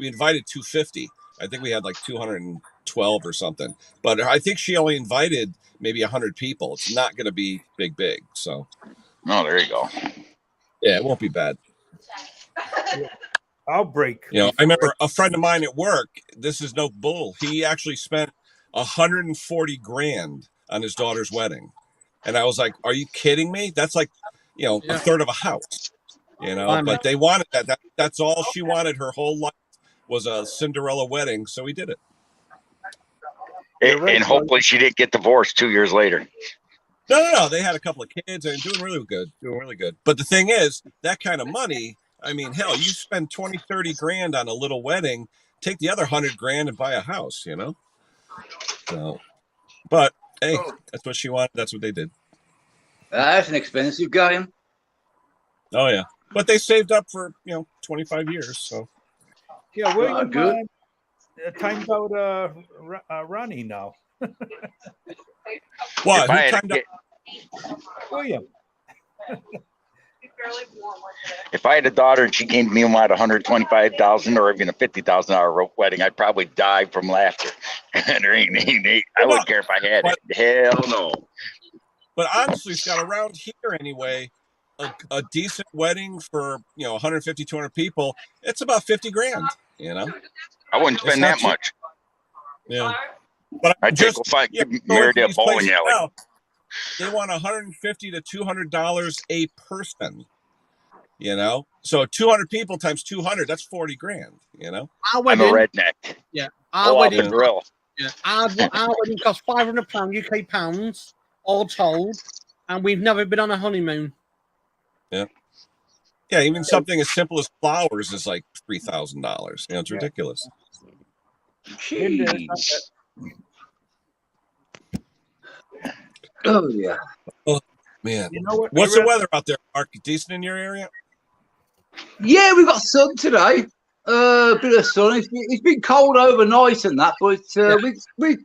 we invited 250. I think we had like 212 or something. But I think she only invited maybe 100 people. It's not going to be big. So. Oh, there you go. Yeah, it won't be bad. I'll break. I remember a friend of mine at work. This is no bull. He actually spent $140,000 on his daughter's wedding, and I was like, "Are you kidding me? That's like, a third of a house." But they wanted that. That's all she wanted her whole life was a Cinderella wedding, so we did it. And hopefully she didn't get divorced 2 years later. No. They had a couple of kids and doing really good. But the thing is, that kind of money, I mean, hell, you spend 20, 30 grand on a little wedding, take the other 100 grand and buy a house, So, but hey, that's what she wanted. That's what they did. That's an expensive game. Oh yeah. But they saved up for, 25 years. So. Yeah, William good. timed out Ronnie now. What? Who timed out? William. If I had a daughter and she came to me and wanted $125,000 or even a $50,000 wedding, I'd probably die from laughter. I wouldn't care if I had it. Hell no. But honestly, Scott, around here anyway, a decent wedding for 150, 200 people, it's about $50,000. I wouldn't spend that much. Yeah. But I think we'll find married at bowling alley. Now, they want $150 to $200 a person. You know, so 200 people times 200, that's 40 grand. You know, I'm a redneck. Yeah, our wedding. The grill. Yeah, our wedding cost £500 UK pounds, all told, and we've never been on a honeymoon. Yeah, yeah. Even something as simple as flowers is like $3,000. You know, it's ridiculous. Oh yeah. Oh man. You know what? What's the weather out there, Mark? Decent in your area? Yeah, we got sun today. A bit of sun. It's been cold overnight and that, but we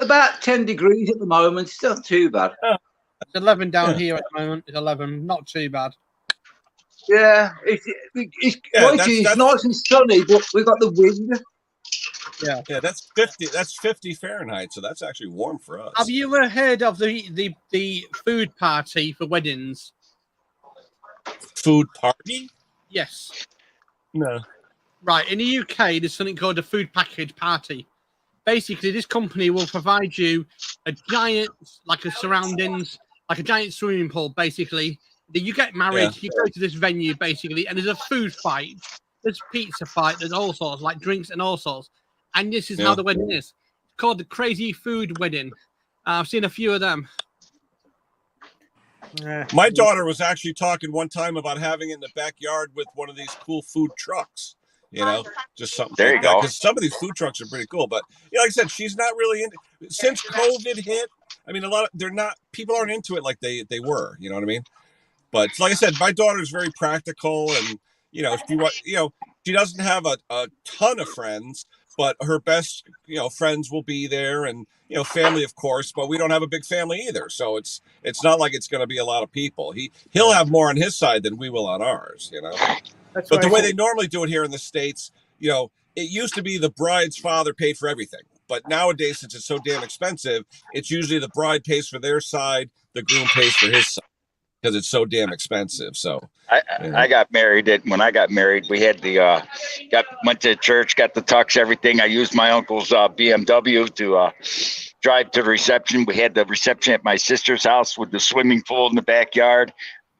about 10 degrees at the moment. It's not too bad. It's 11 down here at the moment. It's 11, not too bad. Yeah, it's nice and sunny, but we got the wind. Yeah, yeah, that's 50. That's 50 Fahrenheit, so that's actually warm for us. Have you ever heard of the food party for weddings? Food party? Yes. No. Right, in the UK, there's something called a food package party. Basically, this company will provide you a giant, like a surroundings, like a giant swimming pool, basically. You get married, you go to this venue, basically, and there's a food fight, there's pizza fight, there's all sorts, like drinks and all sorts. And this is how the wedding is. It's called the Crazy Food Wedding. I've seen a few of them. My daughter was actually talking one time about having it in the backyard with one of these cool food trucks. You know, just something there like you that. go. Because some of these food trucks are pretty cool. But like I said, she's not really into. Since COVID hit, I mean, people aren't into it like they were. You know what I mean? But like I said, my daughter's very practical, and she doesn't have a ton of friends, but her best friends will be there, and family, of course. But we don't have a big family either, so it's not like it's going to be a lot of people. He'll have more on his side than we will on ours. But the way they normally do it here in the States, it used to be the bride's father paid for everything. But nowadays, since it's so damn expensive, it's usually the bride pays for their side, the groom pays for his side, because it's so damn expensive. So I got married. When I got married, we had went to church, got the tux, everything. I used my uncle's BMW to drive to the reception. We had the reception at my sister's house with the swimming pool in the backyard,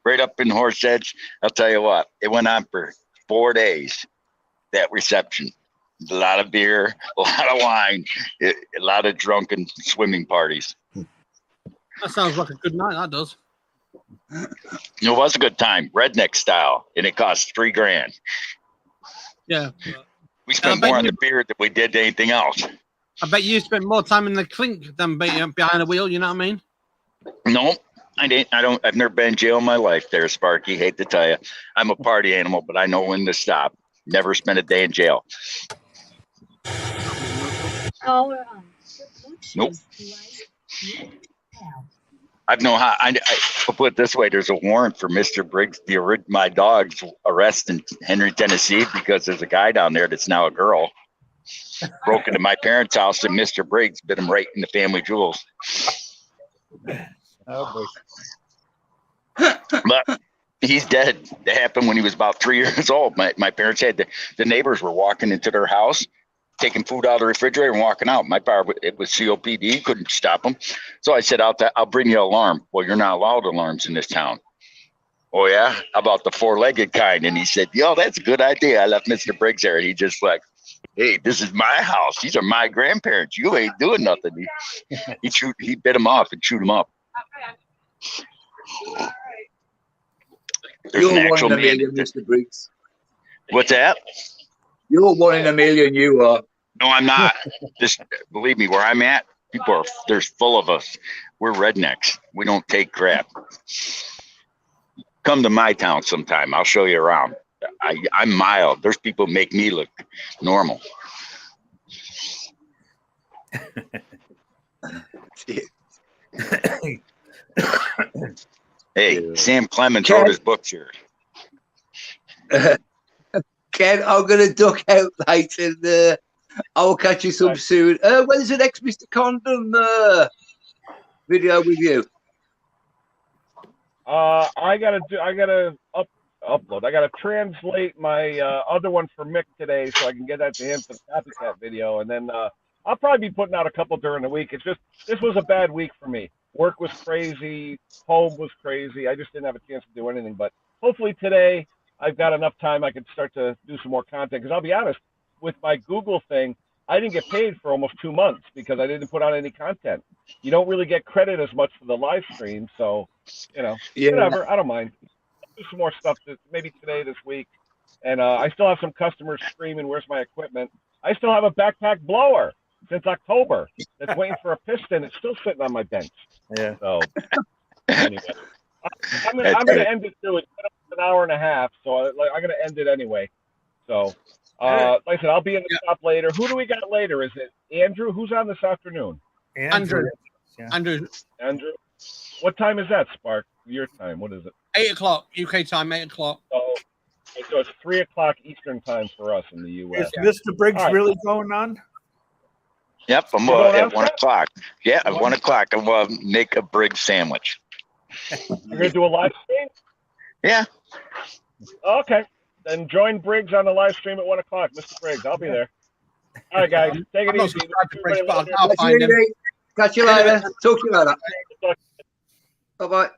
right up in Horse Edge. I'll tell you what, it went on for 4 days, that reception. A lot of beer, a lot of wine, a lot of drunken swimming parties. That sounds like a good night, that does. It was a good time, redneck style, and it cost $3,000. Yeah. We spent more on the beer than we did anything else. I bet you spent more time in the clink than behind the wheel, you know what I mean? No, I didn't. I've never been in jail in my life there, Sparky. Hate to tell you. I'm a party animal, but I know when to stop. Never spent a day in jail. Nope. I've known how. I'll put it this way: there's a warrant for Mr. Briggs, my dog's arrest in Henry, Tennessee, because there's a guy down there that's now a girl broke into my parents' house, and Mr. Briggs bit him right in the family jewels. Oh boy! But he's dead. That happened when he was about 3 years old. My parents had the neighbors were walking into their house, taking food out of the refrigerator and walking out. My bar, it was COPD, couldn't stop them. So I said, I'll bring you an alarm. Well, you're not allowed alarms in this town. Oh yeah? How about the 4-legged kind? And he said, yo, that's a good idea. I left Mr. Briggs there, and he just like, hey, this is my house. These are my grandparents. You ain't doing nothing. He bit him off and chewed him up. There's You're one in a million, Mr. Briggs. What's that? You're one in a million, you are. No, I'm not. Just believe me, where I'm at, there's full of us. We're rednecks. We don't take crap. Come to my town sometime. I'll show you around. I'm mild. There's people who make me look normal. Hey, Sam Clemens wrote his books here. Ken, I'm going to duck out later and I'll catch you some soon. When's the next Mr. Condom video with you? I gotta upload. I gotta translate my other one for Mick today so I can get that to him for the copycat video, and then I'll probably be putting out a couple during the week. It's just this was a bad week for me. Work was crazy, home was crazy. I just didn't have a chance to do anything. But hopefully today I've got enough time I can start to do some more content. Because I'll be honest, with my Google thing, I didn't get paid for almost 2 months because I didn't put out any content. You don't really get credit as much for the live stream, so whatever. I don't mind. I'll do some more stuff maybe today, this week. And I still have some customers screaming, "Where's my equipment?" I still have a backpack blower since October that's waiting for a piston. It's still sitting on my bench. Yeah. So anyway, I'm gonna end it too. It's been an hour and a half, so I'm gonna end it anyway. So, like I said, I'll be in the shop later. Who do we got later? Is it Andrew? Who's on this afternoon? Andrew. Yeah. Andrew. What time is that, Spark? Your time? What is it? 8 o'clock UK time. 8 o'clock. So it's 3 o'clock Eastern time for us in the U.S. Is Mr. Briggs really going on? Yep, I'm at 1 o'clock. Yeah, at 1 o'clock, I'm going to make a Briggs sandwich. You're going to do a live stream? Yeah. Okay. Then join Briggs on the live stream at 1 o'clock. Mr. Briggs, I'll be there. All right, guys. Take it easy. Catch you later. Talk to you later. Bye-bye.